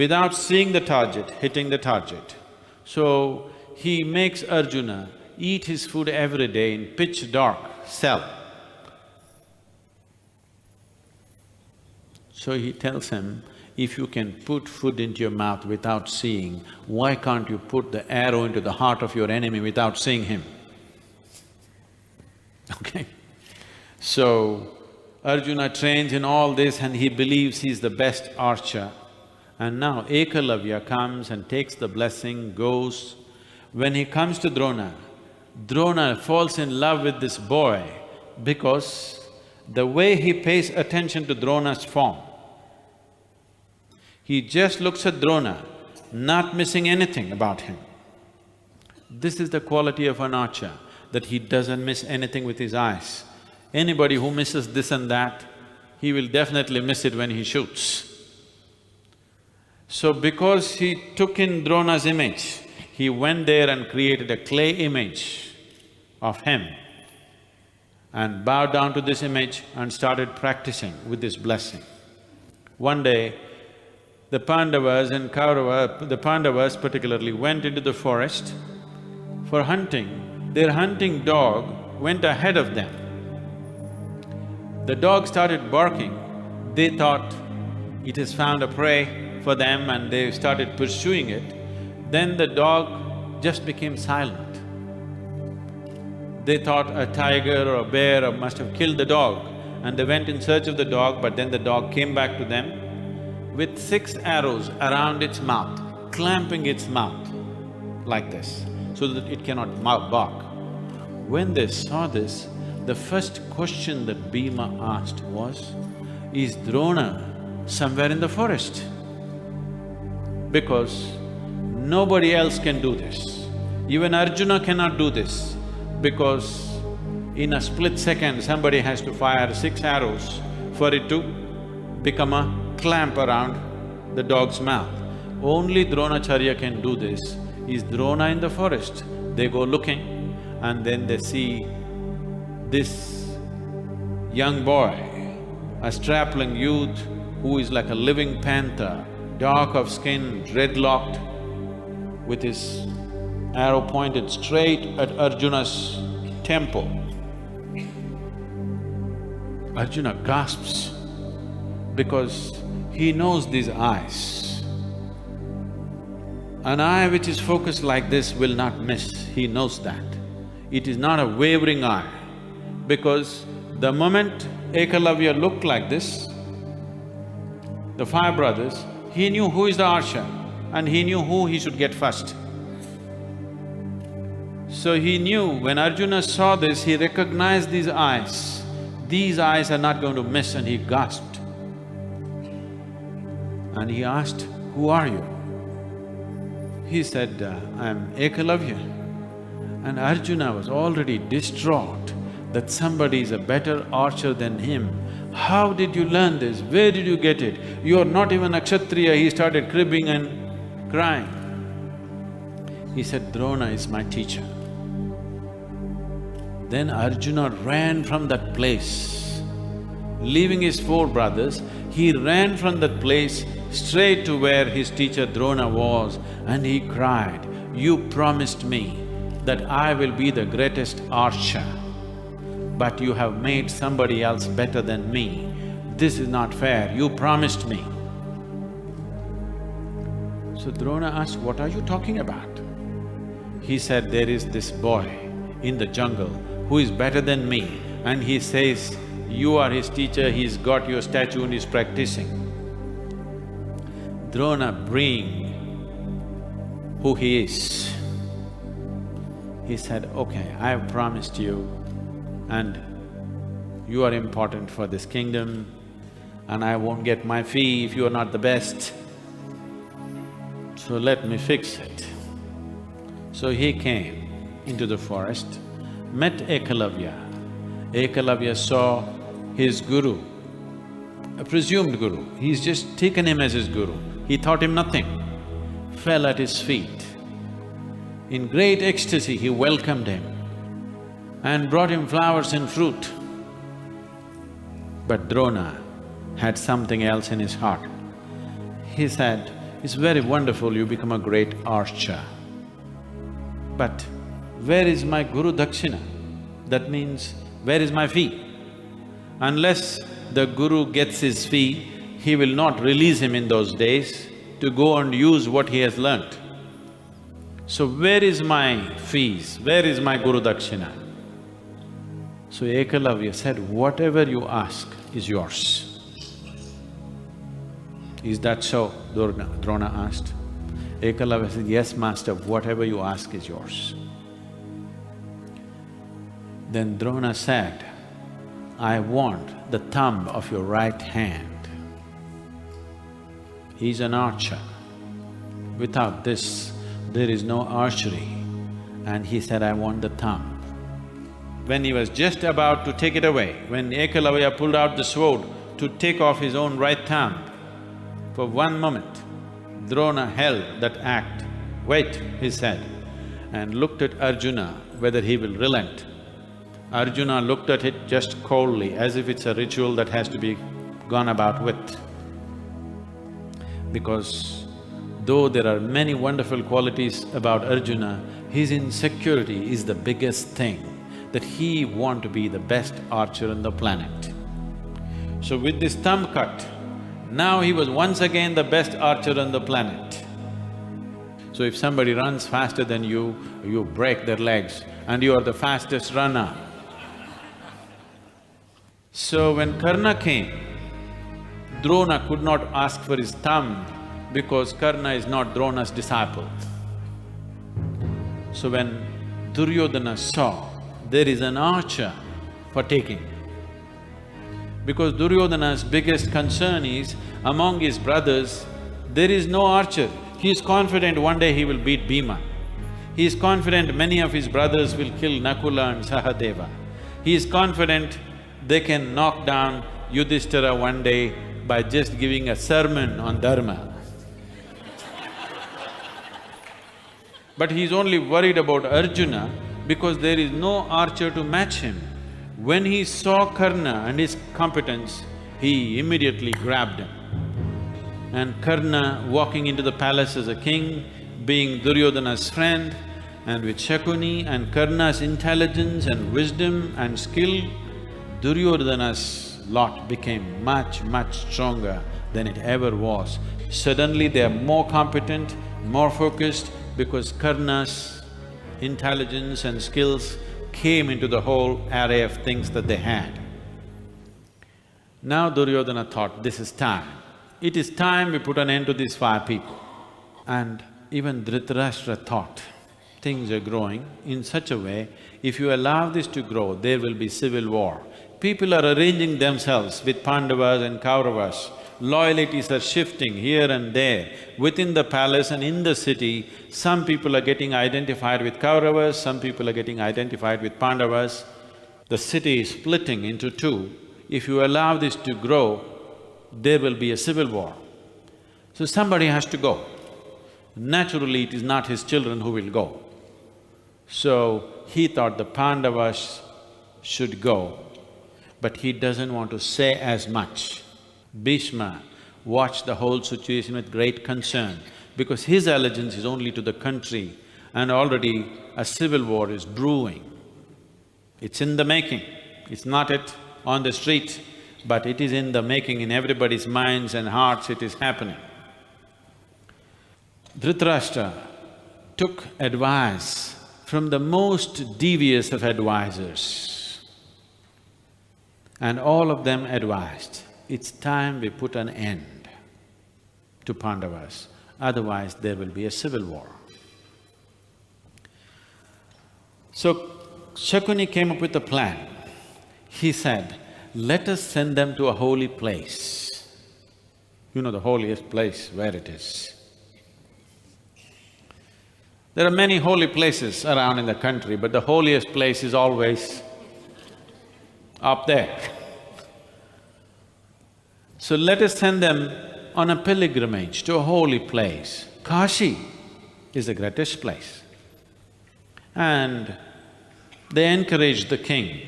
without seeing the target, hitting the target. So he makes Arjuna eat his food every day in pitch dark cell. So he tells him, if you can put food into your mouth without seeing, why can't you put the arrow into the heart of your enemy without seeing him? Okay? So, Arjuna trains in all this and he believes he's the best archer. And now Ekalavya comes and takes the blessing, goes. When he comes to Drona, Drona falls in love with this boy because the way he pays attention to Drona's form, he just looks at Drona, not missing anything about him. This is the quality of an archer, that he doesn't miss anything with his eyes. Anybody who misses this and that, he will definitely miss it when he shoots. So because he took in Drona's image, he went there and created a clay image of him and bowed down to this image and started practicing with this blessing. One day, the Pandavas and Kaurava… the Pandavas particularly went into the forest for hunting. Their hunting dog went ahead of them. The dog started barking. They thought it has found a prey for them and they started pursuing it. Then the dog just became silent. They thought a tiger or a bear must have killed the dog and they went in search of the dog, but then the dog came back to them with 6 arrows around its mouth, clamping its mouth like this, so that it cannot bark. When they saw this, the first question that Bhima asked was, is Drona somewhere in the forest? Because nobody else can do this. Even Arjuna cannot do this, because in a split second, somebody has to fire 6 arrows for it to become a clamp around the dog's mouth. Only Dronacharya can do this. Is Drona in the forest? They go looking, and then they see this young boy, a strapling youth who is like a living panther, dark of skin, dreadlocked, with his arrow pointed straight at Arjuna's temple. Arjuna gasps because he knows these eyes. An eye which is focused like this will not miss, he knows that. It is not a wavering eye, because the moment Ekalavya looked like this, the 5 brothers, he knew who is the archer and he knew who he should get first. So he knew when Arjuna saw this, he recognized these eyes. These eyes are not going to miss, and he gasped. And he asked, who are you? He said, I'm Ekalavya. And Arjuna was already distraught that somebody is a better archer than him. How did you learn this? Where did you get it? You're not even a Kshatriya. He started cribbing and crying. He said, Drona is my teacher. Then Arjuna ran from that place. Leaving his 4 brothers, he ran from that place straight to where his teacher Drona was, and he cried, you promised me that I will be the greatest archer, but you have made somebody else better than me. This is not fair, you promised me. So Drona asked, what are you talking about? He said, there is this boy in the jungle who is better than me, and he says, you are his teacher, he's got your statue and he's practicing. Drona being who he is, he said, okay, I have promised you, and you are important for this kingdom, and I won't get my fee if you are not the best, so let me fix it. So he came into the forest, met Ekalavya. Ekalavya saw his guru, a presumed guru, he's just taken him as his guru. He thought him nothing, fell at his feet. In great ecstasy, he welcomed him and brought him flowers and fruit. But Drona had something else in his heart. He said, it's very wonderful you become a great archer, but where is my Guru Dakshina? That means, where is my fee? Unless the Guru gets his fee, he will not release him in those days to go and use what he has learnt. So where is my fees? Where is my Guru Dakshina? So Ekalavya said, whatever you ask is yours. Is that so? Drona asked. Ekalavya said, yes, master, whatever you ask is yours. Then Drona said, I want the thumb of your right hand. He's an archer. Without this, there is no archery. And he said, I want the thumb. When he was just about to take it away, when Ekalavya pulled out the sword to take off his own right thumb, for one moment, Drona held that act. Wait, he said, and looked at Arjuna whether he will relent. Arjuna looked at it just coldly, as if it's a ritual that has to be gone about with. Because though there are many wonderful qualities about Arjuna, his insecurity is the biggest thing, that he want to be the best archer on the planet. So with this thumb cut, now he was once again the best archer on the planet. So if somebody runs faster than you, you break their legs and you are the fastest runner. So when Karna came, Drona could not ask for his thumb because Karna is not Drona's disciple. So when Duryodhana saw there is an archer for taking, because Duryodhana's biggest concern is, among his brothers, there is no archer. He is confident one day he will beat Bhima. He is confident many of his brothers will kill Nakula and Sahadeva. He is confident they can knock down Yudhishthira one day by just giving a sermon on dharma. But he is only worried about Arjuna because there is no archer to match him. When he saw Karna and his competence, he immediately grabbed him. And Karna walking into the palace as a king, being Duryodhana's friend, and with Shakuni and Karna's intelligence and wisdom and skill, Duryodhana's lot became much, much stronger than it ever was. Suddenly they are more competent, more focused, because Karna's intelligence and skills came into the whole array of things that they had. Now Duryodhana thought, this is time. It is time we put an end to these 5 people. And even Dhritarashtra thought, things are growing in such a way, if you allow this to grow, there will be civil war. People are arranging themselves with Pandavas and Kauravas. Loyalties are shifting here and there. Within the palace and in the city, some people are getting identified with Kauravas, some people are getting identified with Pandavas. The city is splitting into 2. If you allow this to grow, there will be a civil war. So somebody has to go. Naturally, it is not his children who will go. So he thought the Pandavas should go, but he doesn't want to say as much. Bhishma watched the whole situation with great concern because his allegiance is only to the country and already a civil war is brewing. It's in the making. It's not yet on the street, but it is in the making, in everybody's minds and hearts it is happening. Dhritarashtra took advice from the most devious of advisors, and all of them advised, it's time we put an end to Pandavas, otherwise there will be a civil war. So Shakuni came up with a plan. He said, let us send them to a holy place. You know the holiest place, where it is. There are many holy places around in the country, but the holiest place is always up there. So let us send them on a pilgrimage to a holy place. Kashi is the greatest place. And they encouraged the king.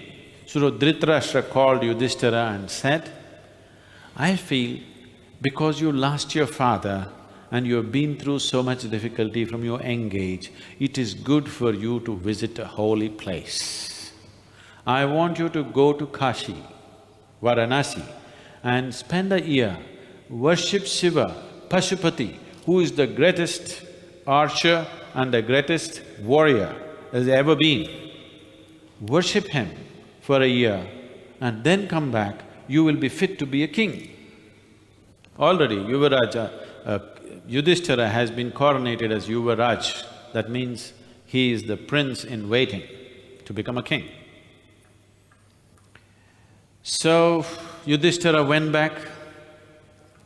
So Dhritarashtra called Yudhishthira and said, I feel because you lost your father and you have been through so much difficulty from your young age, it is good for you to visit a holy place. I want you to go to Kashi, Varanasi, and spend a year, worship Shiva, Pashupati, who is the greatest archer and the greatest warrior has ever been. Worship him for a year and then come back, you will be fit to be a king. Already Yudhishthira has been coronated as Yuvaraj, that means he is the prince in waiting to become a king. So Yudhishthira went back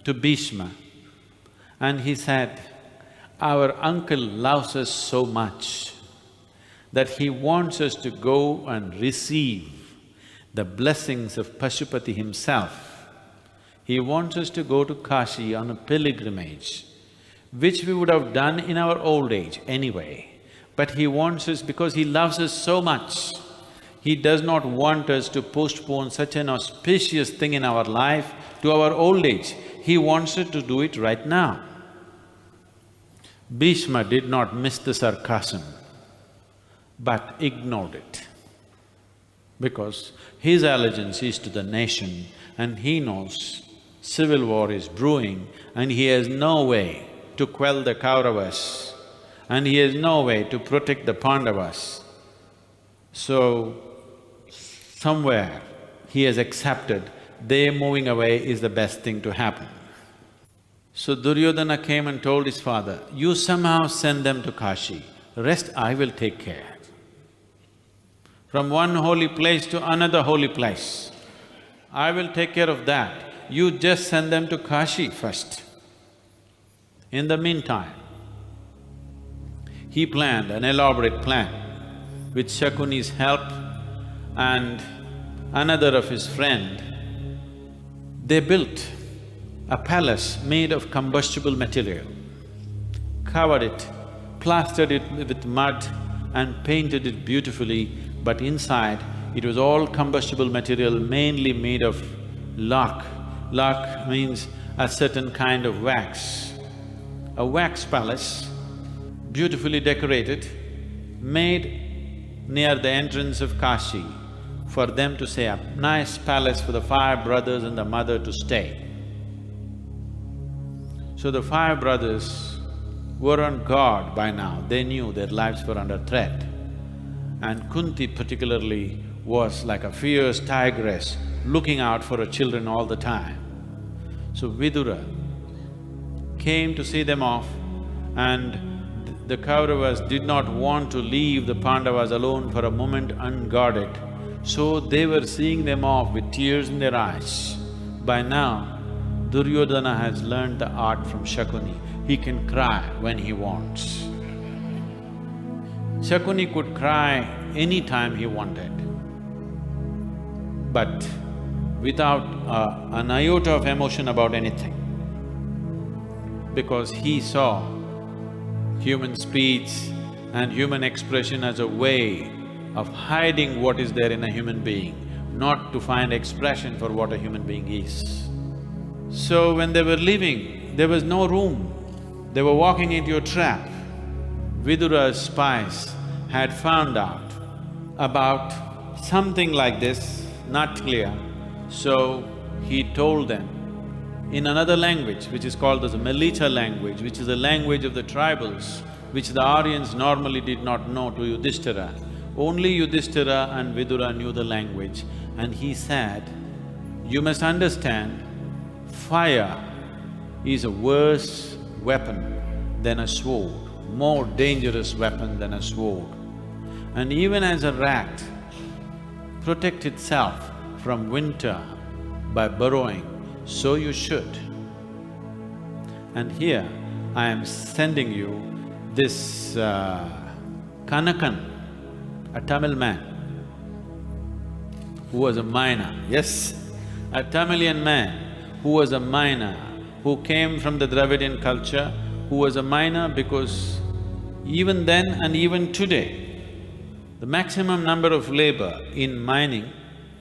to Bhishma and he said, our uncle loves us so much that he wants us to go and receive the blessings of Pashupati himself. He wants us to go to Kashi on a pilgrimage, which we would have done in our old age anyway. But he wants us because he loves us so much. He does not want us to postpone such an auspicious thing in our life to our old age. He wants us to do it right now. Bhishma did not miss the sarcasm, but ignored it, because his allegiance is to the nation and he knows civil war is brewing and he has no way to quell the Kauravas and he has no way to protect the Pandavas. So, somewhere he has accepted their moving away is the best thing to happen. So Duryodhana came and told his father, you somehow send them to Kashi, rest I will take care. From one holy place to another holy place, I will take care of that. You just send them to Kashi first. In the meantime, he planned an elaborate plan with Shakuni's help and another of his friend. They built a palace made of combustible material, covered it, plastered it with mud and painted it beautifully, but inside it was all combustible material mainly made of lark. Lark means a certain kind of wax. A wax palace, beautifully decorated, made near the entrance of Kashi for them to say a nice palace for the five brothers and the mother to stay. So the five brothers were on guard by now, they knew their lives were under threat. And Kunti particularly was like a fierce tigress, looking out for her children all the time. So Vidura came to see them off, and the Kauravas did not want to leave the Pandavas alone for a moment unguarded. So they were seeing them off with tears in their eyes. By now, Duryodhana has learned the art from Shakuni. He can cry when he wants. Shakuni could cry any time he wanted, but without an iota of emotion about anything, because he saw human speech and human expression as a way of hiding what is there in a human being, not to find expression for what a human being is. So when they were leaving, there was no room, they were walking into a trap. Vidura's spies had found out about something like this, not clear, so he told them in another language which is called as the Melita language, which is the language of the tribals, which the Aryans normally did not know, to Yudhishthira. Only Yudhishthira and Vidura knew the language, and he said, you must understand, fire is a worse weapon than a sword, more dangerous weapon than a sword. And even as a rat protects itself from winter by burrowing, so you should. And here I am sending you this Kanakan, a Tamil man who was a miner, yes, a Tamilian man who was a miner, who came from the Dravidian culture, who was a miner because even then and even today, the maximum number of labor in mining,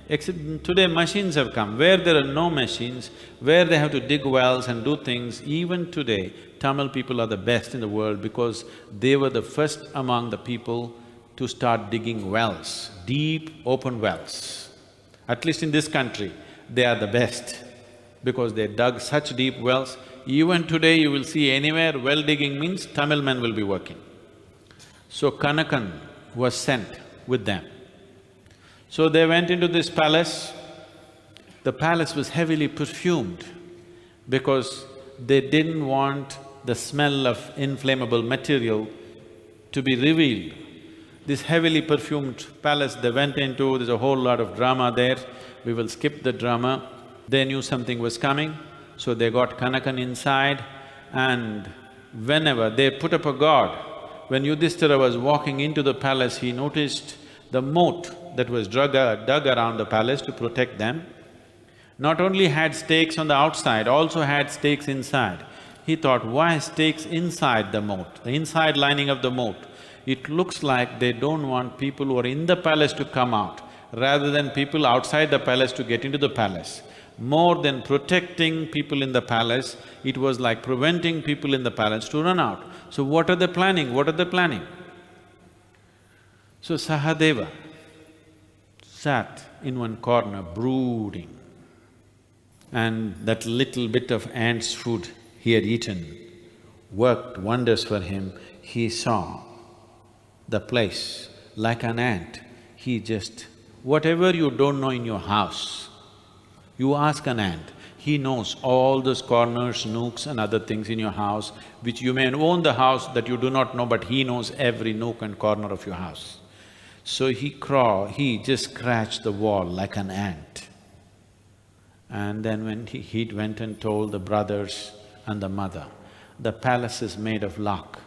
except today machines have come, where there are no machines, where they have to dig wells and do things, even today, Tamil people are the best in the world because they were the first among the people to start digging wells, deep open wells. At least in this country, they are the best because they dug such deep wells. Even today you will see anywhere well digging means Tamil men will be working. So Kanakan was sent with them. So they went into this palace. The palace was heavily perfumed because they didn't want the smell of inflammable material to be revealed. This heavily perfumed palace they went into, there's a whole lot of drama there, we will skip the drama. They knew something was coming, so they got Kanakan inside, and whenever they put up a guard, when Yudhishthira was walking into the palace, he noticed the moat that was dug around the palace to protect them. Not only had stakes on the outside, also had stakes inside. He thought, why stakes inside the moat, the inside lining of the moat? It looks like they don't want people who are in the palace to come out, rather than people outside the palace to get into the palace. More than protecting people in the palace, it was like preventing people in the palace to run out. So what are they planning? What are they planning? So Sahadeva sat in one corner brooding, and that little bit of ant's food he had eaten worked wonders for him. He saw the place like an ant. He just… whatever you don't know in your house, You ask an ant, he knows all those corners, nooks and other things in your house, which you may own the house that you do not know, but he knows every nook and corner of your house. So he just scratched the wall like an ant. And then when he went and told the brothers and the mother, the palace is made of luck.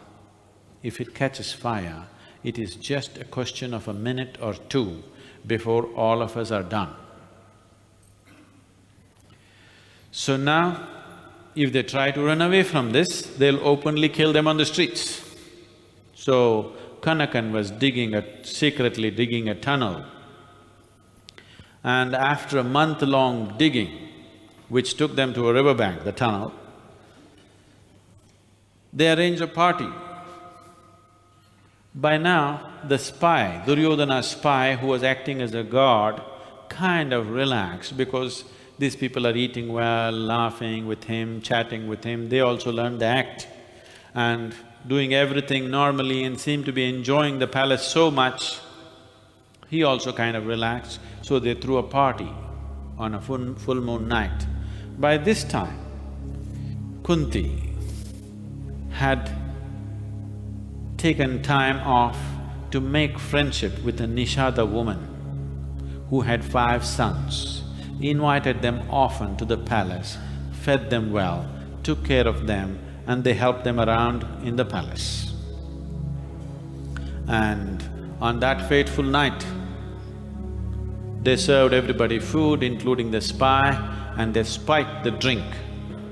If it catches fire, it is just a question of a minute or two before all of us are done. So now, if they try to run away from this, they'll openly kill them on the streets. So, Kanakan was secretly digging a tunnel. And after a month-long digging, which took them to a riverbank, the tunnel, they arranged a party. By now, the spy, Duryodhana's spy who was acting as a guard, kind of relaxed because these people are eating well, laughing with him, chatting with him, they also learned the act and doing everything normally and seemed to be enjoying the palace so much. He also kind of relaxed, so they threw a party on a full moon night. By this time, Kunti had taken time off to make friendship with a Nishada woman who had 5 sons, invited them often to the palace, fed them well, took care of them, and they helped them around in the palace. And on that fateful night, they served everybody food, including the spy, and they spiked the drink.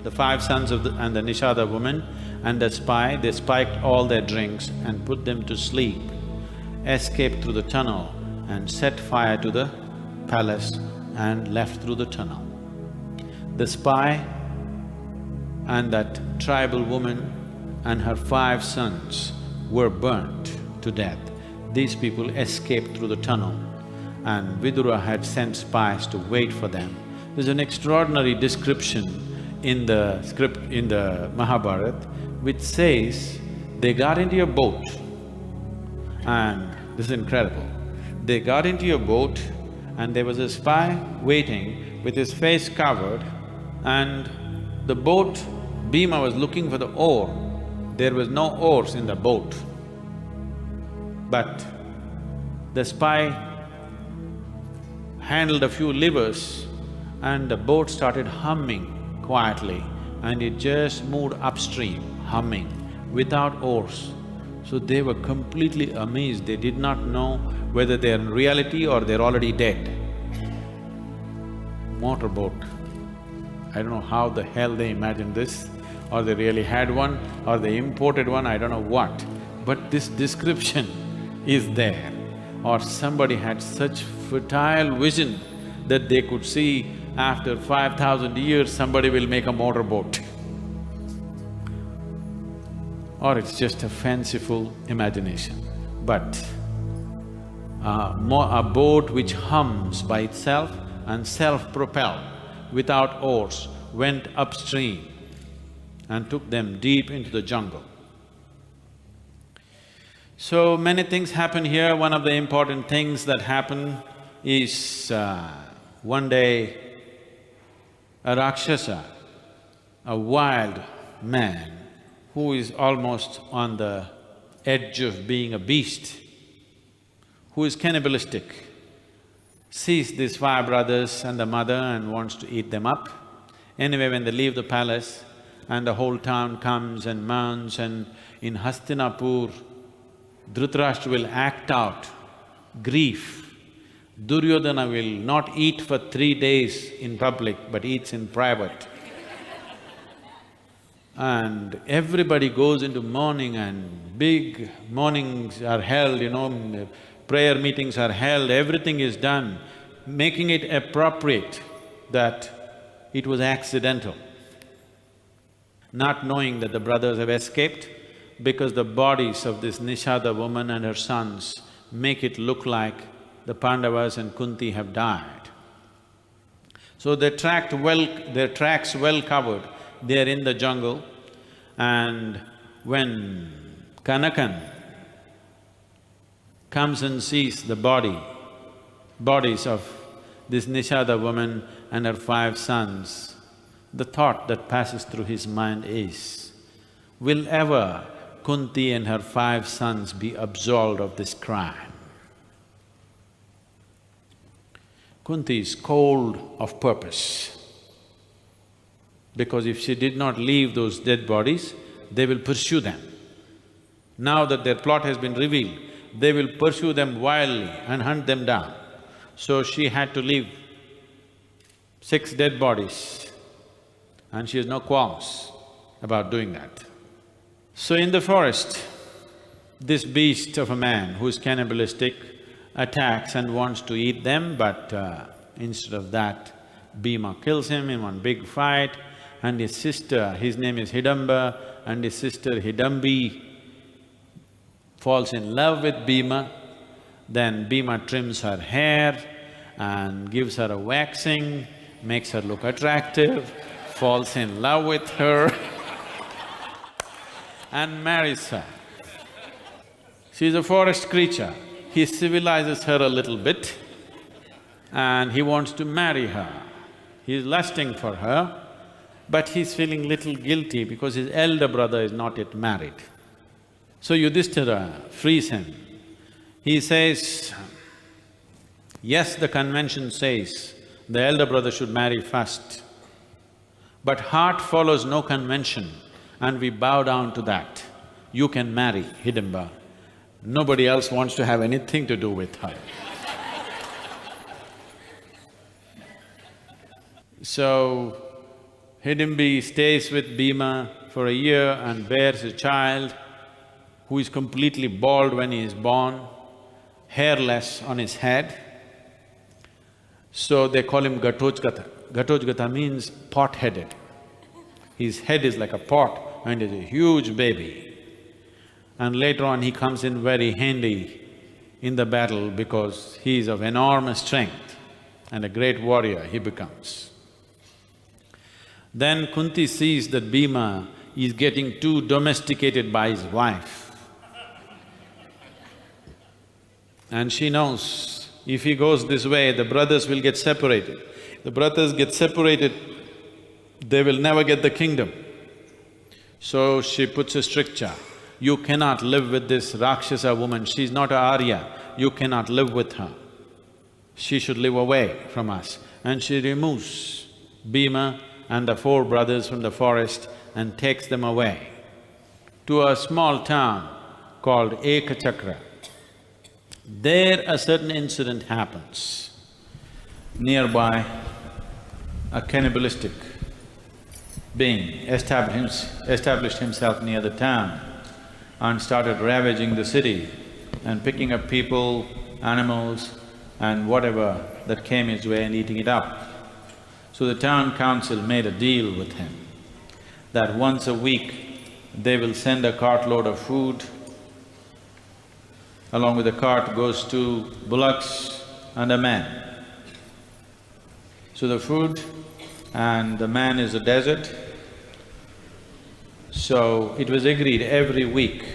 The 5 sons and the Nishada woman and the spy, they spiked all their drinks and put them to sleep, escaped through the tunnel and set fire to the palace and left through the tunnel. The spy and that tribal woman and her 5 sons were burnt to death. These people escaped through the tunnel and Vidura had sent spies to wait for them. There's an extraordinary description in the script, in the Mahabharat, which says they got into a boat and this is incredible. They got into a boat and there was a spy waiting with his face covered and the boat, Bhima was looking for the oar. There was no oars in the boat. But the spy handled a few levers and the boat started humming quietly and it just moved upstream, humming, without oars. So they were completely amazed, they did not know whether they're in reality or they're already dead. Motorboat. I don't know how the hell they imagined this, or they really had one, or they imported one, I don't know what. But this description is there. Or somebody had such fertile vision that they could see after 5,000 years somebody will make a motorboat. Or it's just a fanciful imagination. But a boat which hums by itself and self-propelled without oars went upstream and took them deep into the jungle. So many things happen here. One of the important things that happen is one day a Rakshasa, a wild man who is almost on the edge of being a beast, who is cannibalistic, sees these 5 brothers and the mother and wants to eat them up. Anyway, when they leave the palace and the whole town comes and mourns, and in Hastinapur, Dhritarashtra will act out grief. Duryodhana will not eat for 3 days in public, but eats in private. And everybody goes into mourning and big mournings are held, prayer meetings are held, everything is done, making it appropriate that it was accidental. Not knowing that the brothers have escaped, because the bodies of this Nishada woman and her sons make it look like the Pandavas and Kunti have died. So their tracks well covered, they are in the jungle, and when Kanakan comes and sees the bodies of this Nishada woman and her 5 sons, the thought that passes through his mind is, will ever Kunti and her 5 sons be absolved of this crime? Kunti is cold of purpose, because if she did not leave those dead bodies, they will pursue them. Now that their plot has been revealed, they will pursue them wildly and hunt them down. So she had to leave 6 dead bodies, and she has no qualms about doing that. So in the forest, this beast of a man who is cannibalistic attacks and wants to eat them, but instead of that, Bhima kills him in one big fight, and his sister, his name is Hidamba, and his sister Hidambi falls in love with Bhima. Then Bhima trims her hair and gives her a waxing, makes her look attractive, falls in love with her and marries her. She's a forest creature. He civilizes her a little bit and he wants to marry her. He's lusting for her, but he's feeling little guilty because his elder brother is not yet married. So Yudhishthira frees him. He says, yes, the convention says the elder brother should marry first, but heart follows no convention and we bow down to that. You can marry Hidamba. Nobody else wants to have anything to do with her. So, Hidambi stays with Bhima for a year and bears a child who is completely bald when he is born, hairless on his head. So they call him Ghatojgata. Ghatojgata means pot-headed. His head is like a pot and is a huge baby. And later on he comes in very handy in the battle because he is of enormous strength and a great warrior he becomes. Then Kunti sees that Bhima is getting too domesticated by his wife. And she knows, if he goes this way, the brothers will get separated. The brothers get separated, they will never get the kingdom. So she puts a stricture, you cannot live with this Rakshasa woman, she's not a Arya, you cannot live with her. She should live away from us. And she removes Bhima and the 4 brothers from the forest and takes them away to a small town called Ekachakra. There a certain incident happens. Nearby, a cannibalistic being established himself near the town and started ravaging the city and picking up people, animals and whatever that came his way and eating it up. So the town council made a deal with him that once a week they will send a cartload of food. Along with the cart goes 2 bullocks and a man. So the food and the man is a desert. So it was agreed every week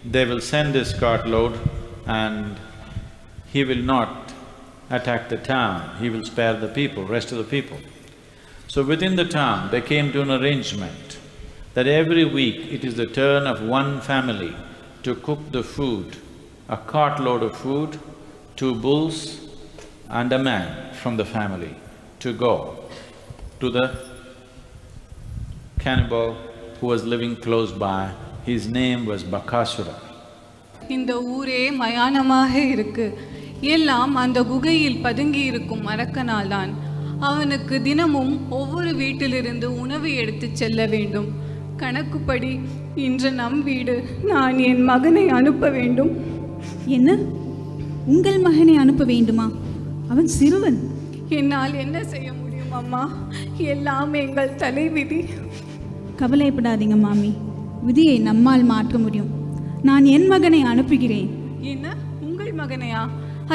they will send this cartload and he will not attack the town, he will spare the people, rest of the people. So within the town, they came to an arrangement that every week it is the turn of one family to cook the food, a cartload of food, 2 bulls and a man from the family to go to the cannibal who was living close by. His name was Bakasura. இந்த ஊரே மயானமாக இருக்கு. எல்லாம் அந்த குகையில் பதுங்கி இருக்கும் அரக்கனால்தான். அவனுக்கு தினமும் ஒவ்வொரு வீட்டிலிருந்து உணவு எடுத்துச் செல்ல வேண்டும். கணக்குப்படி இன்று நம் வீடு. நான் என் மகனை அனுப்ப வேண்டும். என்ன? உங்கள் மகனை அனுப்ப வேண்டுமா? அவன் சிறுவன். என்னால் என்ன செய்ய முடியும் அம்மா? எல்லாம் எங்கள் தலைவிதி. கவலைப்படாதீங்க மாமி, விதியை நம்மால் மாற்ற முடியும். நான் என் மகனை அனுப்புகிறேன். என்ன? உங்கள் மகனையா?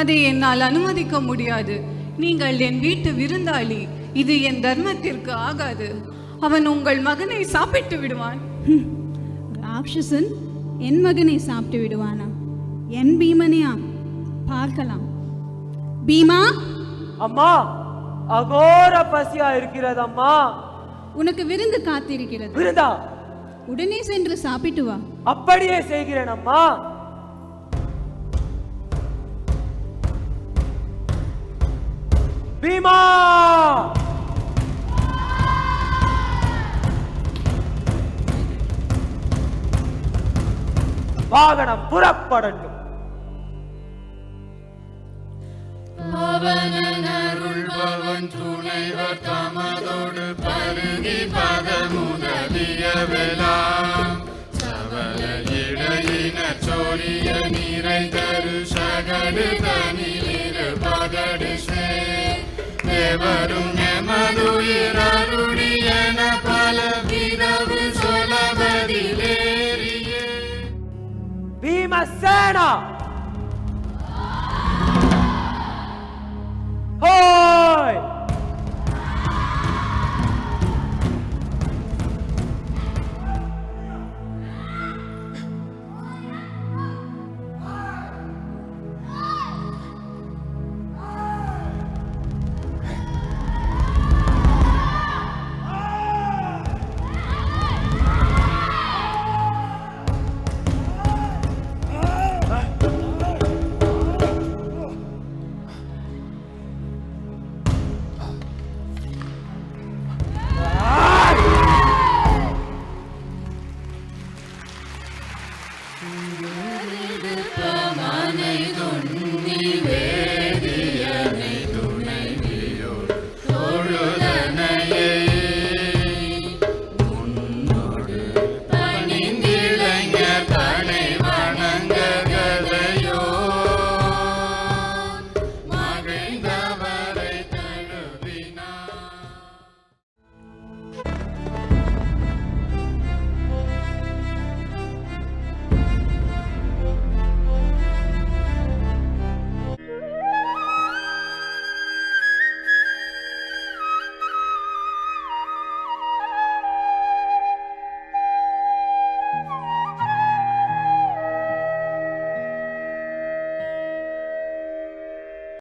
அதை என்னால் அனுமதிக்க முடியாது. நீங்கள் என் வீட்டு விருந்தாளி. இது என் தர்மத்திற்கு ஆகாது. அவன் உங்கள் மகனை சாப்பிட்டு விடுவான். ராட்சசன் என் மகனை சாப்பிட்டு விடுவானா? என் பீமனையா? பார்க்கலாம். பீமா! அம்மா, அகோர பசியா இருக்கிறதம்மா. உனக்கு விருந்து காத்திருக்கிறது. விருந்தா? உடனே சென்று சாப்பிட்டு வா. அப்படியே செய்கிறேன் அம்மா. பீமா, வாகனம் புறப்படட்டும். பவனருள்பவன் துணைவர் தமதோடு பருதி பதமுதலியவெலாம் சவல இடையின சோழிய நிறை தரு சகடு தனிலிரு பகடு சேவரும் எமதுயிரருடியன பல விரவு சொலபதிலேறியே பீமசேனா, ஹோய்! மனை துண்ணி